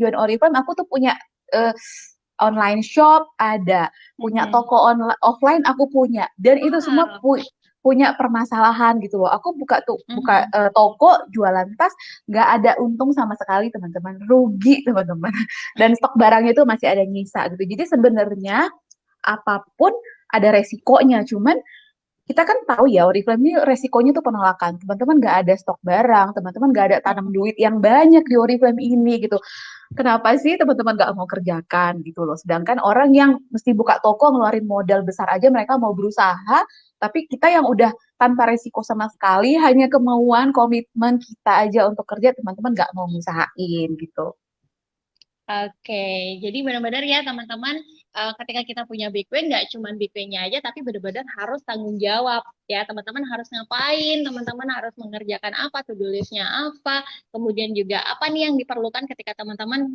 join Oriflame, aku tuh punya uh, online shop, ada punya Mhm. toko online offline, aku punya, dan itu semua Wow. punya permasalahan gitu loh. Aku buka Mhm. toko jualan tas, nggak ada untung sama sekali teman-teman, rugi teman-teman. Dan stok barangnya itu masih ada nyisa gitu. Jadi sebenarnya apapun ada resikonya, cuman kita kan tahu ya Oriflame ini resikonya tuh penolakan. Teman-teman nggak ada stok barang, teman-teman nggak ada tanam duit yang banyak di Oriflame ini gitu. Kenapa sih teman-teman nggak mau kerjakan gitu loh? Sedangkan orang yang mesti buka toko ngeluarin modal besar aja mereka mau berusaha, tapi kita yang udah tanpa resiko sama sekali, hanya kemauan komitmen kita aja untuk kerja, teman-teman nggak mau ngusahain gitu. Oke, jadi benar-benar ya teman-teman, ketika kita punya big win, nggak cuma big win-nya aja, tapi benar-benar harus tanggung jawab ya. Teman-teman harus ngapain, teman-teman harus mengerjakan apa, to-do list-nya apa, kemudian juga apa nih yang diperlukan ketika teman-teman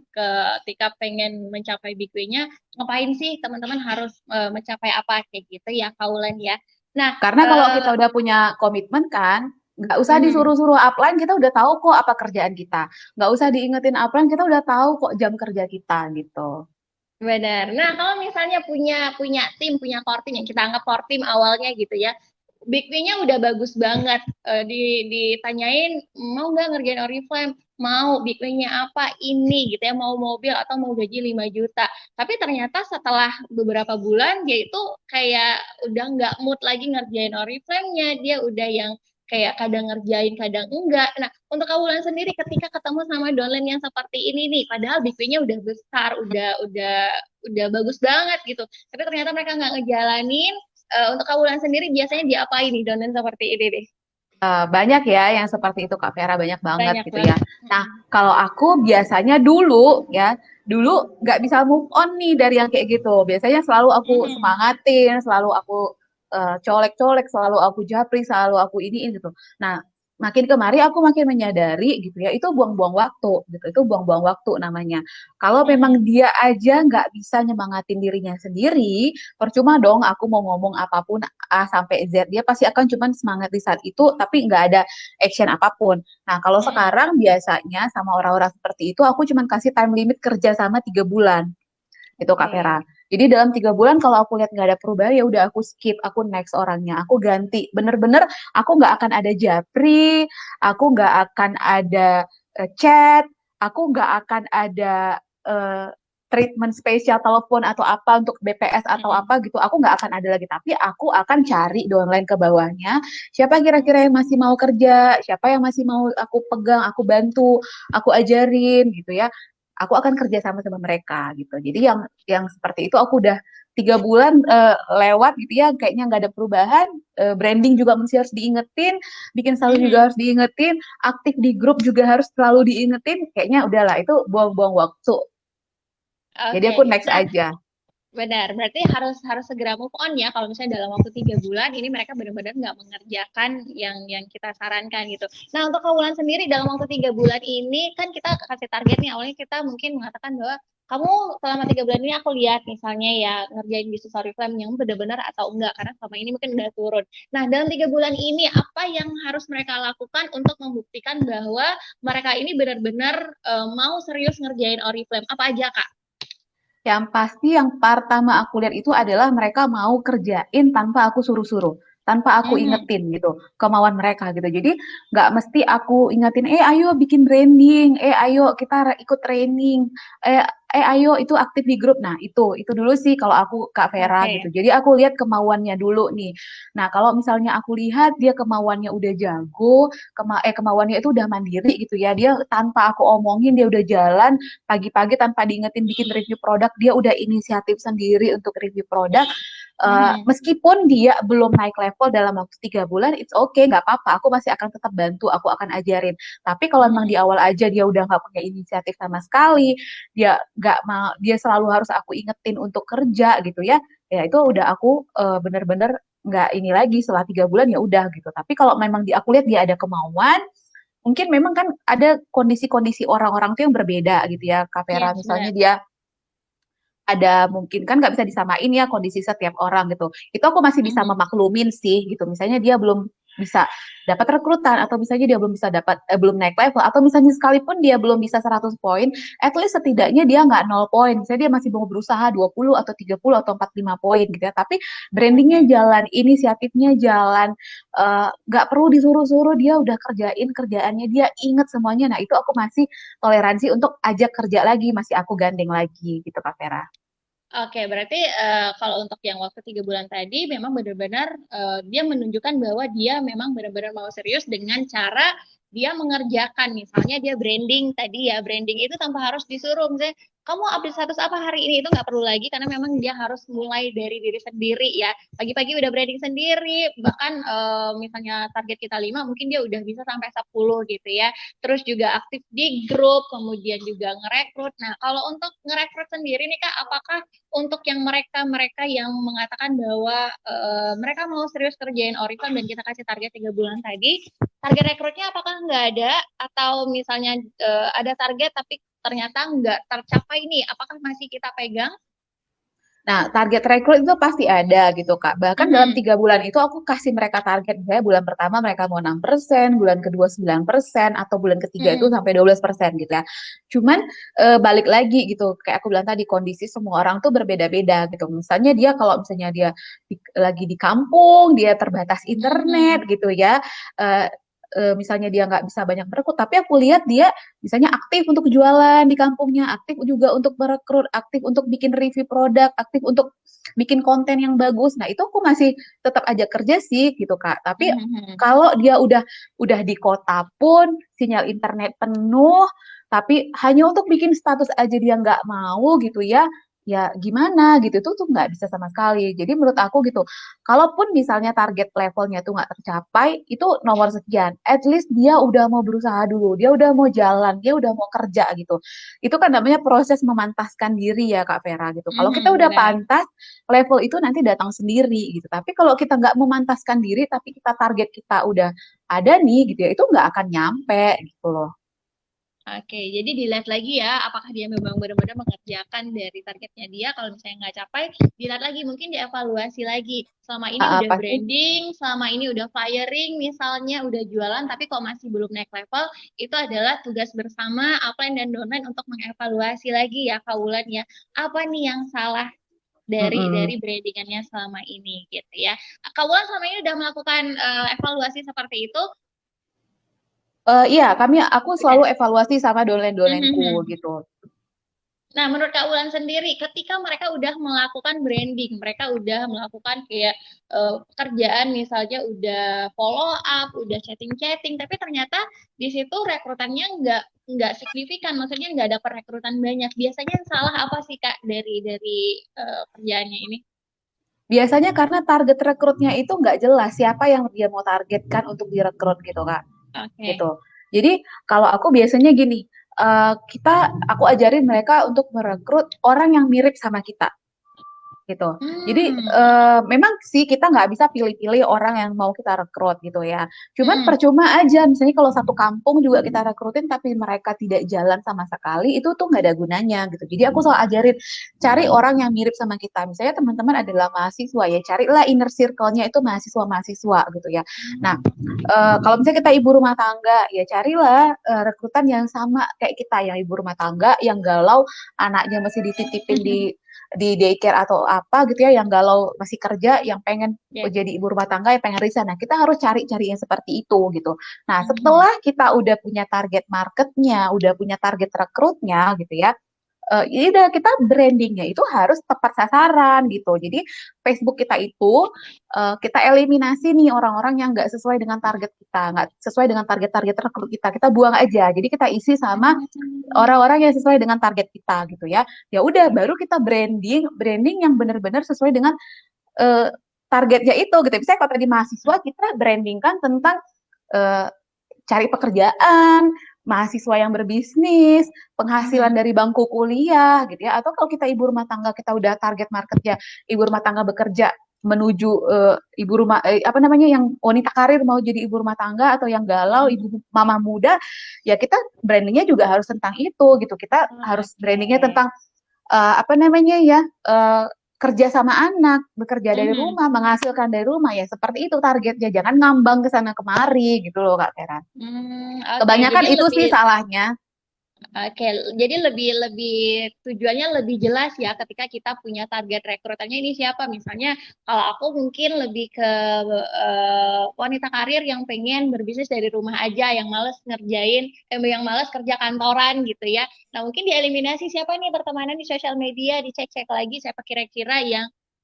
ketika pengen mencapai big win-nya, ngapain sih teman-teman harus mencapai apa kayak gitu ya, Kaulan ya. Nah, Karena kalau kita udah punya komitmen kan, nggak usah mhm. disuruh-suruh upline, kita udah tahu kok apa kerjaan kita. Nggak usah diingetin upline, kita udah tahu kok jam kerja kita gitu. Benar. Nah, kalau misalnya punya punya tim, punya core team yang kita anggap core team awalnya gitu ya. Big Win-nya udah bagus banget. Ditanyain mau nggak ngerjain Oriflame? Mau. Big Win-nya apa? Ini gitu ya. Mau mobil atau mau gaji 5 juta. Tapi ternyata setelah beberapa bulan dia itu kayak udah nggak mood lagi ngerjain Oriflame-nya. Dia udah yang kayak kadang ngerjain, kadang enggak. Nah, untuk Kawulan sendiri ketika ketemu sama downline yang seperti ini nih, padahal big nya udah besar, udah bagus banget gitu. Tapi ternyata mereka nggak ngejalanin. Untuk Kawulan sendiri biasanya diapain nih downline seperti ini deh? Banyak ya yang seperti itu Kak Vera, banyak banget Banyak gitu ya. banget. Nah, kalau aku biasanya dulu ya, dulu nggak bisa move on nih dari yang kayak gitu. Biasanya selalu aku Mm-mm. semangatin, selalu aku colek-colek, selalu aku japri, selalu aku iniin gitu. Nah, makin kemari aku makin menyadari gitu ya, itu buang-buang waktu gitu, itu buang-buang waktu namanya. Kalau memang Mm-mm. dia aja nggak bisa nyemangatin dirinya sendiri, percuma dong aku mau ngomong apapun A sampai Z, dia pasti akan cuman semangat di saat itu, tapi nggak ada action apapun. Nah, kalau Mm-mm. sekarang biasanya sama orang-orang seperti itu, aku cuman kasih time limit kerja sama 3 bulan, itu Kak Vera. Oke. Jadi dalam 3 bulan kalau aku lihat nggak ada perubahan, ya udah aku skip, aku next orangnya, aku ganti. Bener-bener aku nggak akan ada japri, aku nggak akan ada chat, aku nggak akan ada eh, treatment spesial telepon atau apa untuk BPS atau Mm-mm. apa gitu. Aku nggak akan ada lagi, tapi aku akan cari downline ke bawahnya. Siapa kira-kira yang masih mau kerja, siapa yang masih mau aku pegang, aku bantu, aku ajarin gitu ya, aku akan kerja sama sama mereka gitu. Jadi yang seperti itu aku udah 3 bulan lewat gitu ya, kayaknya nggak ada perubahan. Branding juga mesti harus diingetin, bikin selalu juga Mm-mm. harus diingetin, aktif di grup juga harus selalu diingetin. Kayaknya udahlah itu buang-buang waktu. Jadi Oke. aku next Nah, aja. benar, berarti harus harus segera move on ya kalau misalnya dalam waktu 3 bulan ini mereka benar-benar nggak mengerjakan yang kita sarankan gitu. Nah untuk Kawulan sendiri dalam waktu 3 bulan ini kan kita kasih target nih awalnya kita mungkin mengatakan bahwa kamu selama 3 bulan ini aku lihat misalnya ya ngerjain bisnis Oriflame yang benar-benar atau enggak karena selama ini mungkin udah turun. Nah dalam 3 bulan ini apa yang harus mereka lakukan untuk membuktikan bahwa mereka ini benar-benar mau serius ngerjain Oriflame apa aja Kak? Yang pasti yang pertama aku lihat itu adalah mereka mau kerjain tanpa aku suruh-suruh, tanpa aku Mhm. ingetin gitu, kemauan mereka gitu. Jadi nggak mesti aku ingetin, ayo bikin branding, ayo kita ikut training, eh ayo itu aktif di grup. Nah itu dulu sih kalau aku Kak Vera gitu. Oke. Jadi aku lihat kemauannya dulu nih. Nah kalau misalnya aku lihat dia kemauannya udah jago, kemauannya itu udah mandiri gitu ya, dia tanpa aku omongin dia udah jalan pagi-pagi tanpa diingetin bikin review produk, dia udah inisiatif sendiri untuk review produk. Mhm. Meskipun dia belum naik level dalam waktu 3 bulan, it's okay, nggak apa-apa. Aku masih akan tetap bantu, aku akan ajarin. Tapi kalau memang di Mhm. awal aja dia udah nggak punya inisiatif sama sekali, dia nggak mau, dia selalu harus aku ingetin untuk kerja gitu ya, ya itu udah aku bener-bener nggak ini lagi setelah 3 bulan ya udah gitu. Tapi kalau memang aku lihat dia ada kemauan, mungkin memang kan ada kondisi-kondisi orang-orang tuh yang berbeda gitu ya, Kak Vera. Yes, Misalnya benar. dia ada mungkin kan nggak bisa disamain ya kondisi setiap orang gitu. Itu aku masih bisa Mhm. memaklumin sih gitu. Misalnya dia belum bisa dapat rekrutan atau misalnya dia belum bisa dapat belum naik level atau misalnya sekalipun dia belum bisa 100 poin, at least setidaknya dia nggak 0 poin. Misalnya dia masih mau berusaha 20 atau 30 atau 45 poin gitu ya. Tapi brandingnya Oke. jalan, inisiatifnya jalan, nggak perlu disuruh-suruh, dia udah kerjain kerjaannya, dia inget semuanya. Nah itu aku masih toleransi untuk ajak kerja lagi, masih aku gandeng lagi gitu Kak Vera. Oke, berarti kalau untuk yang waktu 3 bulan tadi memang benar-benar dia menunjukkan bahwa dia memang benar-benar mau serius dengan cara dia mengerjakan. Misalnya dia branding tadi ya, branding itu tanpa harus disuruh. Misalnya, kamu update status apa hari ini? Itu nggak perlu lagi karena memang dia harus mulai dari diri sendiri ya. Pagi-pagi udah branding sendiri, bahkan misalnya target kita 5, mungkin dia udah bisa sampai 10 gitu ya. Terus juga aktif di grup, kemudian juga ngerekrut. Nah, kalau untuk ngerekrut sendiri nih Kak, apakah untuk yang mereka-mereka yang mengatakan bahwa mereka mau serius kerjain Oriflame dan kita kasih target 3 bulan tadi, target rekrutnya apakah nggak ada atau misalnya ada target tapi ternyata nggak tercapai nih, apakah masih kita pegang? Nah, target rekrut itu pasti ada gitu, Kak. Bahkan dalam Mhm. 3 bulan itu aku kasih mereka target. Misalnya bulan pertama mereka mau 6%, bulan kedua 9%, atau bulan ketiga itu Mhm. sampai 12% gitu ya. Cuman balik lagi gitu, kayak aku bilang tadi, kondisi semua orang tuh berbeda-beda gitu. Misalnya dia kalau misalnya dia lagi di kampung, dia terbatas internet Mhm. gitu ya. eh, misalnya dia nggak bisa banyak merekrut, tapi aku lihat dia misalnya aktif untuk jualan di kampungnya, aktif juga untuk merekrut, aktif untuk bikin review produk, aktif untuk bikin konten yang bagus. Nah, itu aku masih tetap aja kerja sih gitu, Kak. Tapi Mhm. kalau dia udah di kota pun sinyal internet penuh, tapi hanya untuk bikin status aja dia nggak mau gitu ya. Ya gimana gitu tuh nggak bisa sama sekali. Jadi menurut aku gitu, kalaupun misalnya target levelnya tuh nggak tercapai, itu nomor sekian. At least dia udah mau berusaha dulu, dia udah mau jalan, dia udah mau kerja gitu. Itu kan namanya proses memantaskan diri ya Kak Vera gitu. Kalau kita Mhm, udah benar. pantas, level itu nanti datang sendiri gitu. Tapi kalau kita nggak memantaskan diri, tapi kita target kita udah ada nih gitu ya, itu nggak akan nyampe gitu loh. Oke, jadi dilihat lagi ya, apakah dia memang benar-benar mengerjakan dari targetnya dia. Kalau misalnya nggak capai, dilihat lagi, mungkin dievaluasi lagi. Selama ini udah Pasti. branding, selama ini udah flyering, misalnya udah jualan, tapi kok masih belum naik level, itu adalah tugas bersama upline dan downline untuk mengevaluasi lagi ya, Kak Wulan ya. Apa nih yang salah dari Mm-mm. brandingannya selama ini gitu ya. Kak Wulan selama ini udah melakukan evaluasi seperti itu? Iya, aku selalu Udah. evaluasi sama downline-downlineku Mhm. gitu. Nah, menurut Kak Ulan sendiri, ketika mereka udah melakukan branding, mereka udah melakukan kayak pekerjaan misalnya udah follow up, udah chatting-chatting, tapi ternyata di situ rekrutannya nggak signifikan, maksudnya nggak ada perekrutan banyak. Biasanya yang salah apa sih Kak dari kerjaannya ini? Biasanya karena target rekrutnya itu nggak jelas siapa yang dia mau targetkan untuk direkrut gitu Kak. Oke. Gitu. Jadi kalau aku biasanya gini, aku ajarin mereka untuk merekrut orang yang mirip sama kita gitu. Jadi Hmm. memang sih kita nggak bisa pilih-pilih orang yang mau kita rekrut gitu ya. Cuman Mm-mm. percuma aja, misalnya kalau satu kampung juga kita rekrutin tapi mereka tidak jalan sama sekali, itu tuh nggak ada gunanya gitu. Jadi aku selalu ajarin cari orang yang mirip sama kita. Misalnya teman-teman adalah mahasiswa ya, carilah inner circle-nya itu mahasiswa-mahasiswa gitu ya. Nah, kalau misalnya kita ibu rumah tangga, ya carilah rekrutan yang sama kayak kita, yang ibu rumah tangga, yang galau anaknya masih dititipin di daycare atau apa gitu ya, yang galau masih kerja, yang pengen Ya. jadi ibu rumah tangga, yang pengen resign. Nah, kita harus cari-cari yang seperti itu gitu. Nah, Mhm. setelah kita udah punya target marketnya, udah punya target rekrutnya gitu ya, ya udah kita brandingnya itu harus tepat sasaran gitu. Jadi Facebook kita itu kita eliminasi nih orang-orang yang nggak sesuai dengan target kita, nggak sesuai dengan target-target rekrut kita. Kita buang aja. Jadi kita isi sama Hmm. orang-orang yang sesuai dengan target kita gitu ya. Ya udah baru kita branding, branding yang benar-benar sesuai dengan eh, targetnya itu gitu. Misalnya kalau tadi mahasiswa kita brandingkan tentang eh, cari pekerjaan, mahasiswa yang berbisnis, penghasilan Mhm. dari bangku kuliah gitu ya. Atau kalau kita ibu rumah tangga kita udah target marketnya ibu rumah tangga bekerja menuju ibu rumah apa namanya yang wanita karir mau jadi ibu rumah tangga atau yang galau Mhm. ibu mama muda, ya kita brandingnya juga harus tentang itu gitu. Kita Oh, harus oke. brandingnya tentang apa namanya ya, eh, kerja sama anak, bekerja dari Mhm. rumah, menghasilkan dari rumah, ya seperti itu targetnya. Jangan ngambang ke sana kemari gitu loh Kak Tera. Oke. Kebanyakan Jadi itu lebih sih salahnya. Oke, jadi lebih lebih tujuannya lebih jelas ya ketika kita punya target rekrutannya ini siapa. Misalnya kalau aku mungkin lebih ke wanita karir yang pengen berbisnis dari rumah aja, yang males ngerjain, yang males kerja kantoran gitu ya. Nah mungkin dieliminasi siapa nih pertemanan di sosial media, dicek-cek lagi siapa kira-kira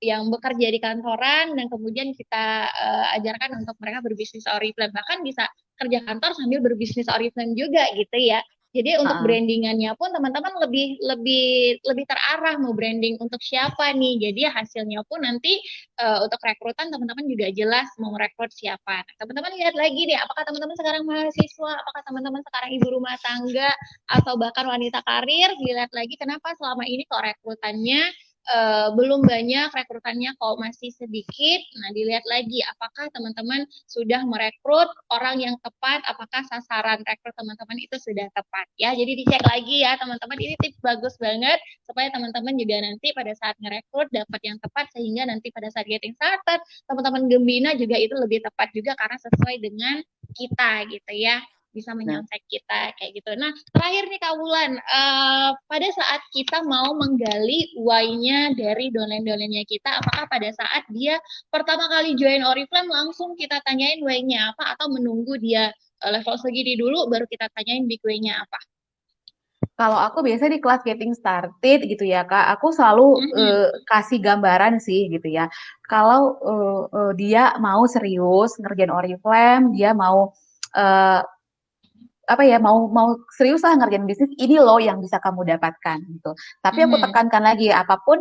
yang bekerja di kantoran dan kemudian kita ajarkan untuk mereka berbisnis Oriflame. Bahkan bisa kerja kantor sambil berbisnis Oriflame juga gitu ya. Jadi untuk Heeh. brandingannya pun teman-teman lebih lebih lebih terarah mau branding untuk siapa nih. Jadi hasilnya pun nanti untuk rekrutan teman-teman juga jelas mau merekrut siapa. Nah, teman-teman lihat lagi deh, apakah teman-teman sekarang mahasiswa, apakah teman-teman sekarang ibu rumah tangga, atau bahkan wanita karir. Dilihat lagi kenapa selama ini kok rekrutannya belum banyak, rekrutannya kok masih sedikit. Nah, dilihat lagi apakah teman-teman sudah merekrut orang yang tepat, apakah sasaran rekrut teman-teman itu sudah tepat ya. Jadi dicek lagi ya teman-teman, ini tips bagus banget supaya teman-teman juga nanti pada saat ngerekrut dapat yang tepat, sehingga nanti pada saat getting started teman-teman gembina juga itu lebih tepat juga karena sesuai dengan kita gitu ya, bisa Nah, menyontek kita kayak gitu. Nah, terakhir nih Kak Wulan, pada saat kita mau menggali why-nya dari domain-domainnya kita, apakah pada saat dia pertama kali join Oriflame langsung kita tanyain why-nya apa, atau menunggu dia level segini dulu baru kita tanyain big why-nya apa? kalau aku biasa di kelas getting started gitu ya Kak, aku selalu Mhm. kasih gambaran sih gitu ya. Kalau dia mau serius ngerjain Oriflame, dia mau eh, apa ya mau mau serius lah ngerjain bisnis, ini loh yang bisa kamu dapatkan gitu. Tapi aku Mhm. tekankan lagi apapun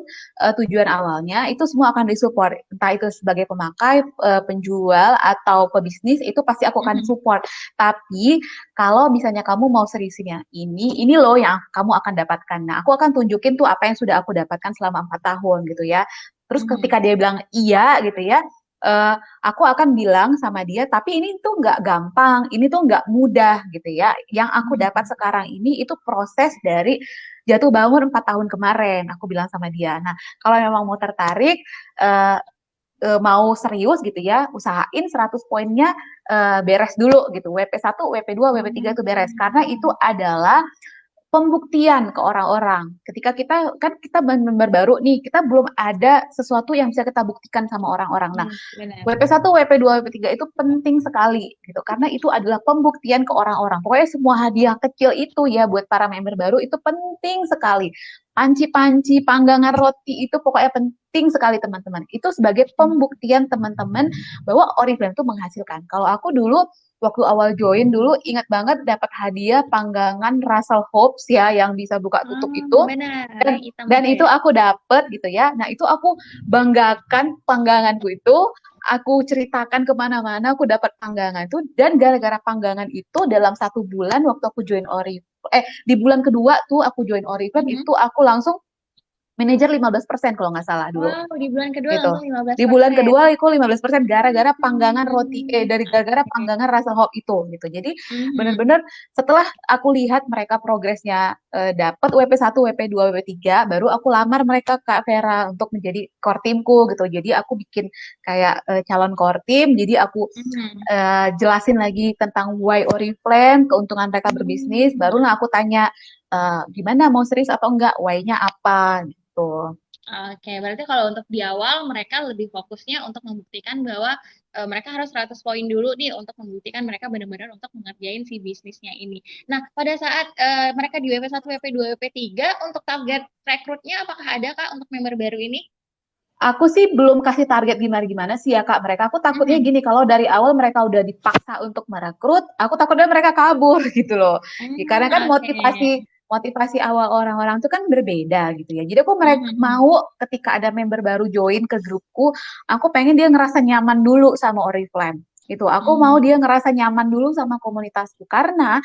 tujuan awalnya itu semua akan disupport, entah itu sebagai pemakai, penjual atau pebisnis itu pasti aku akan Mhm. support. Tapi kalau misalnya kamu mau seriusin yang ini loh yang kamu akan dapatkan. Nah, aku akan tunjukin tuh apa yang sudah aku dapatkan selama 4 tahun gitu ya. Terus Mhm. ketika dia bilang iya gitu ya, eh, aku akan bilang sama dia, tapi ini tuh nggak gampang, ini tuh nggak mudah gitu ya. Yang aku dapat Mhm. sekarang ini itu proses dari jatuh bangun 4 tahun kemarin, aku bilang sama dia. Nah, kalau memang mau tertarik, eh, mau serius gitu ya, usahain 100 poinnya beres dulu gitu. WP1, WP2, WP3 itu beres. Karena itu adalah pembuktian ke orang-orang. Ketika kita member baru nih, kita belum ada sesuatu yang bisa kita buktikan sama orang-orang. Nah, Benar. WP1, WP2, WP3 itu penting sekali gitu karena itu adalah pembuktian ke orang-orang. Pokoknya semua hadiah kecil itu ya buat para member baru itu penting sekali. Panci-panci, panggangan roti itu pokoknya penting sekali teman-teman. Itu sebagai pembuktian teman-teman bahwa Oriflame itu menghasilkan. Kalau aku dulu waktu awal join dulu ingat banget dapat hadiah panggangan Russell Hobbs ya yang bisa buka tutup Oh, itu, benar, dan yang hitam dan itu itu ya. aku dapet gitu ya. Nah itu aku banggakan pangganganku itu, aku ceritakan kemana-mana aku dapat panggangan itu, dan gara-gara panggangan itu dalam 1 bulan waktu aku join Oriflame, di bulan kedua tuh aku join Oriflame Mhm. itu aku langsung manajer 15% kalau nggak salah dulu. Wow, di bulan kedua Gitu. langsung Di bulan 15%. kedua aku 15% gara-gara panggangan roti dari gara-gara Oke. panggangan rasa hop itu gitu. Jadi Mhm. bener-bener setelah aku lihat mereka progresnya dapat WP1, WP2, WP3, baru aku lamar mereka Kak Vera untuk menjadi core timku gitu. Jadi aku bikin kayak calon core team, jadi aku Mhm. jelasin lagi tentang why Oriflame, keuntungan mereka berbisnis, Hmm. barulah aku tanya gimana mau serius atau enggak, why-nya apa gitu. Oke, berarti kalau untuk di awal mereka lebih fokusnya untuk membuktikan bahwa mereka harus 100 poin dulu nih untuk membuktikan mereka benar-benar untuk mengerjain si bisnisnya ini. Nah, pada saat mereka di WP1, WP2, WP3 untuk target rekrutnya apakah ada Kak untuk member baru ini? Aku sih belum kasih target gimana-gimana sih ya Kak mereka. Aku takutnya Mhm. gini, kalau dari awal mereka udah dipaksa untuk merekrut, aku takutnya mereka kabur gitu loh. Ya, karena kan Oke. motivasi motivasi awal orang-orang itu kan berbeda gitu ya. Jadi aku mereka Mhm. mau ketika ada member baru join ke grupku, aku pengen dia ngerasa nyaman dulu sama Oriflame. Gitu. Aku mau Mhm. dia ngerasa nyaman dulu sama komunitasku karena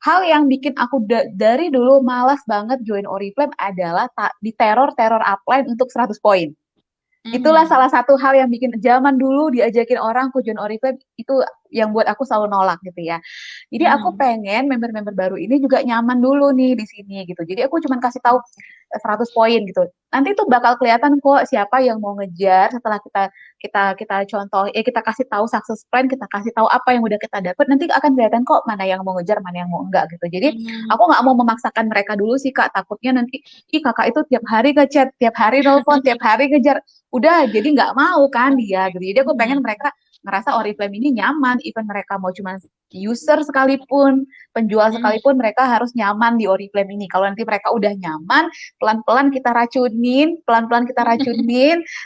hal yang bikin aku dari dulu malas banget join Oriflame adalah di teror-teror upline untuk 100 poin. Itulah Mhm. salah satu hal yang bikin zaman dulu diajakin orang ke John Oriflame itu yang buat aku selalu nolak gitu ya. Jadi aku Mhm. pengen member-member baru ini juga nyaman dulu nih di sini gitu. Jadi aku cuma kasih tahu 100 poin gitu. Nanti tuh bakal kelihatan kok siapa yang mau ngejar setelah kita kita kita contoh kita kasih tahu success plan, kita kasih tahu apa yang udah kita dapat, nanti akan kelihatan kok mana yang mau ngejar, mana yang mau enggak gitu. Jadi Mhm. aku nggak mau memaksakan mereka dulu sih Kak, takutnya nanti ih kakak itu tiap hari ngechat, tiap hari nelfon, tiap hari ngejar. Udah jadi nggak mau kan dia Oke. gitu. Jadi aku pengen Mhm. mereka ngerasa Oriflame ini nyaman, even mereka mau cuma user sekalipun, penjual Mhm. sekalipun, mereka harus nyaman di Oriflame ini. Kalau nanti mereka udah nyaman, pelan-pelan kita racunin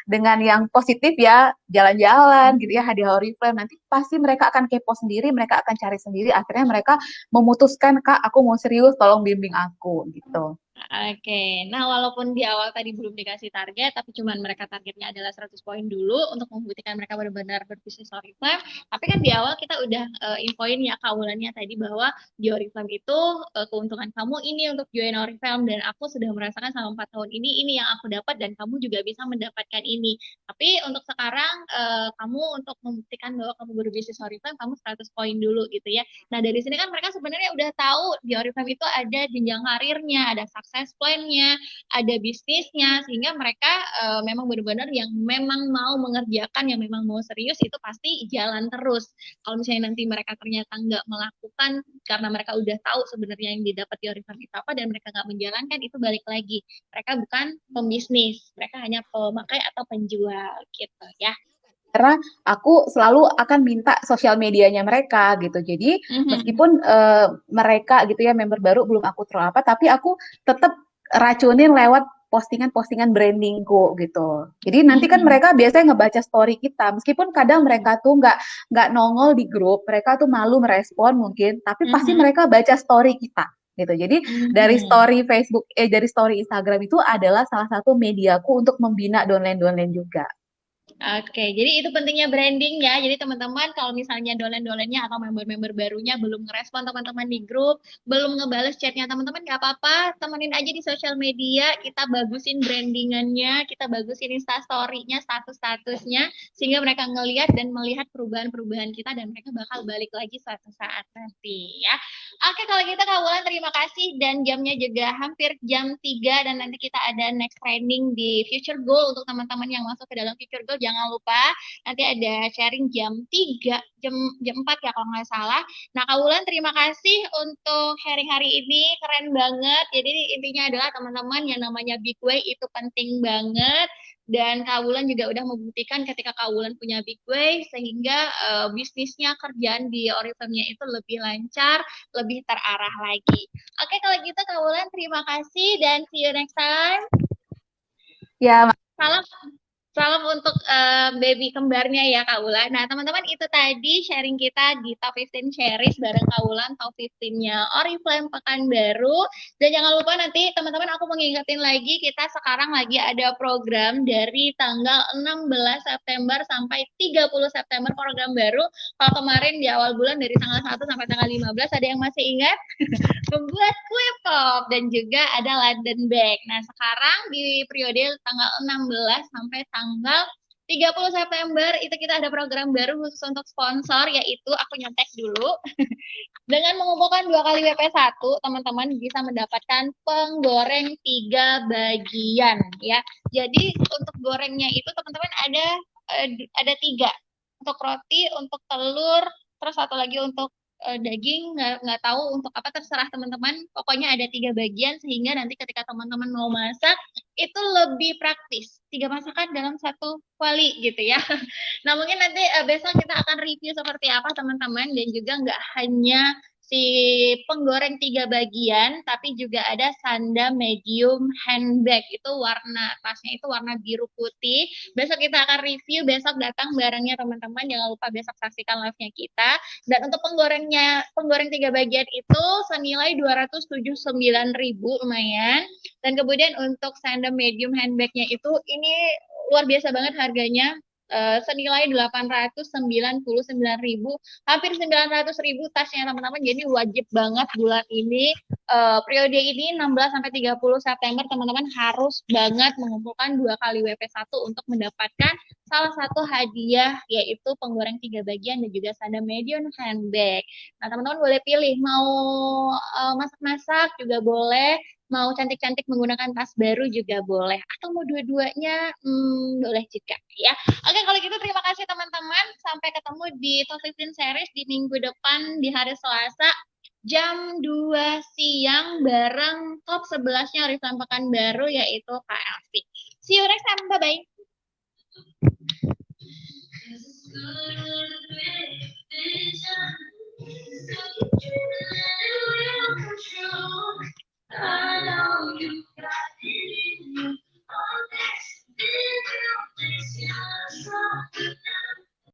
dengan yang positif ya, jalan-jalan gitu ya, hadiah Oriflame. Nanti pasti mereka akan kepo sendiri, mereka akan cari sendiri, akhirnya mereka memutuskan, Kak, aku mau serius, tolong bimbing aku gitu. Oke, nah walaupun di awal tadi belum dikasih target, tapi cuman mereka targetnya adalah 100 poin dulu untuk membuktikan mereka benar-benar berbisnis Oriflame. Tapi kan di awal kita udah infoin ya kaulannya tadi bahwa di Oriflame itu keuntungan kamu ini untuk join Oriflame dan aku sudah merasakan selama 4 tahun ini yang aku dapat dan kamu juga bisa mendapatkan ini. Tapi untuk sekarang kamu untuk membuktikan bahwa kamu berbisnis Oriflame, kamu 100 poin dulu gitu ya. Nah, dari sini kan mereka sebenarnya udah tahu di Oriflame itu ada jenjang karirnya, ada success plan-nya, ada bisnisnya, sehingga mereka memang benar-benar yang memang mau mengerjakan, yang memang mau serius, itu pasti jalan terus. Kalau misalnya nanti mereka ternyata nggak melakukan, karena mereka udah tahu sebenarnya yang didapat di Oriflame itu apa, dan mereka nggak menjalankan, itu balik lagi. Mereka bukan pembisnis, mereka hanya pemakai atau penjual, gitu ya. Karena aku selalu akan minta sosial medianya mereka gitu. Jadi Mhm. meskipun mereka gitu ya member baru belum aku terlalu apa, tapi aku tetap racunin lewat postingan-postingan brandingku gitu. Jadi nanti kan Mhm. mereka biasanya ngebaca story kita, meskipun kadang mereka tuh nggak nongol di grup, mereka tuh malu merespon mungkin, tapi pasti Mhm. mereka baca story kita gitu. Jadi dari Mhm. story Facebook, dari story Instagram itu adalah salah satu mediaku untuk membina downline-downline juga. Oke, jadi itu pentingnya branding ya. Jadi teman-teman kalau misalnya dolen-dolennya atau member-member barunya belum ngerespon teman-teman di grup, belum ngebales chatnya teman-teman, nggak apa-apa, temenin aja di sosial media, kita bagusin brandingannya, kita bagusin instastory-nya, status-statusnya, sehingga mereka ngelihat dan melihat perubahan-perubahan kita dan mereka bakal balik lagi suatu saat nanti ya. Oke, kalau gitu Kak Wulan terima kasih dan jamnya juga hampir jam 3 dan nanti kita ada next training di Future Goal untuk teman-teman yang masuk ke dalam Future Goal jangan lupa nanti ada sharing jam 3 jam 4 ya kalau nggak salah. Nah, Kak Wulan terima kasih untuk sharing hari ini keren banget. Jadi intinya adalah teman-teman yang namanya Big Way itu penting banget dan Kak Wulan juga udah membuktikan ketika Kak Wulan punya Big Way sehingga bisnisnya kerjaan di Oriflame-nya itu lebih lancar lebih terarah lagi. Oke, kalau gitu Kak Wulan terima kasih dan see you next time. Ya, Salam Salam untuk baby kembarnya ya Kak Ulan. Nah, teman-teman itu tadi sharing kita di Top 15 Series bareng Kak Ulan, Top 15-nya Oriflame Pekanbaru. Dan jangan lupa nanti teman-teman aku mengingetin lagi kita sekarang lagi ada program dari tanggal 16 September sampai 30 September program baru. Kalau kemarin di awal bulan dari tanggal 1 sampai tanggal 15 ada yang masih ingat? Membuat kue pop dan juga ada London Bag. Nah, sekarang di periode tanggal 16 sampai tanggal 30 September itu kita ada program baru khusus untuk sponsor yaitu aku nyontek dulu. Dengan mengumpulkan 2 kali WP1, teman-teman bisa mendapatkan penggoreng 3 bagian ya. Jadi untuk gorengnya itu teman-teman ada 3. Untuk roti, untuk telur, terus satu lagi untuk daging, nggak tahu untuk apa terserah teman-teman. Pokoknya ada 3 bagian sehingga nanti ketika teman-teman mau masak itu lebih praktis. 3 masakan dalam satu kuali gitu ya. Nah, mungkin nanti besok kita akan review seperti apa teman-teman dan juga nggak hanya si penggoreng 3 bagian, tapi juga ada sanda medium handbag. Itu warna tasnya itu warna biru putih. Besok kita akan review, besok datang barangnya teman-teman. Jangan lupa besok saksikan live-nya kita. Dan untuk penggoreng 3 bagian itu senilai 279.000 lumayan. Dan kemudian untuk sanda medium handbagnya itu ini luar biasa banget harganya senilai 899.000, hampir 900.000 tasnya teman-teman. Jadi wajib banget bulan ini periode ini 16 sampai 30 September teman-teman harus banget mengumpulkan 2 kali WP1 untuk mendapatkan salah satu hadiah yaitu penggoreng 3 bagian dan juga sandal medium handbag. Nah, teman-teman boleh pilih mau masak-masak juga boleh, mau cantik-cantik menggunakan tas baru juga boleh, atau mau dua-duanya boleh juga ya. Oke, kalau gitu terima kasih teman-teman. Sampai ketemu di Top 15 Series di minggu depan di hari Selasa jam 2 siang bareng top 11-nya Oriflame Pekanbaru yaitu KLC. See you next time. Bye-bye.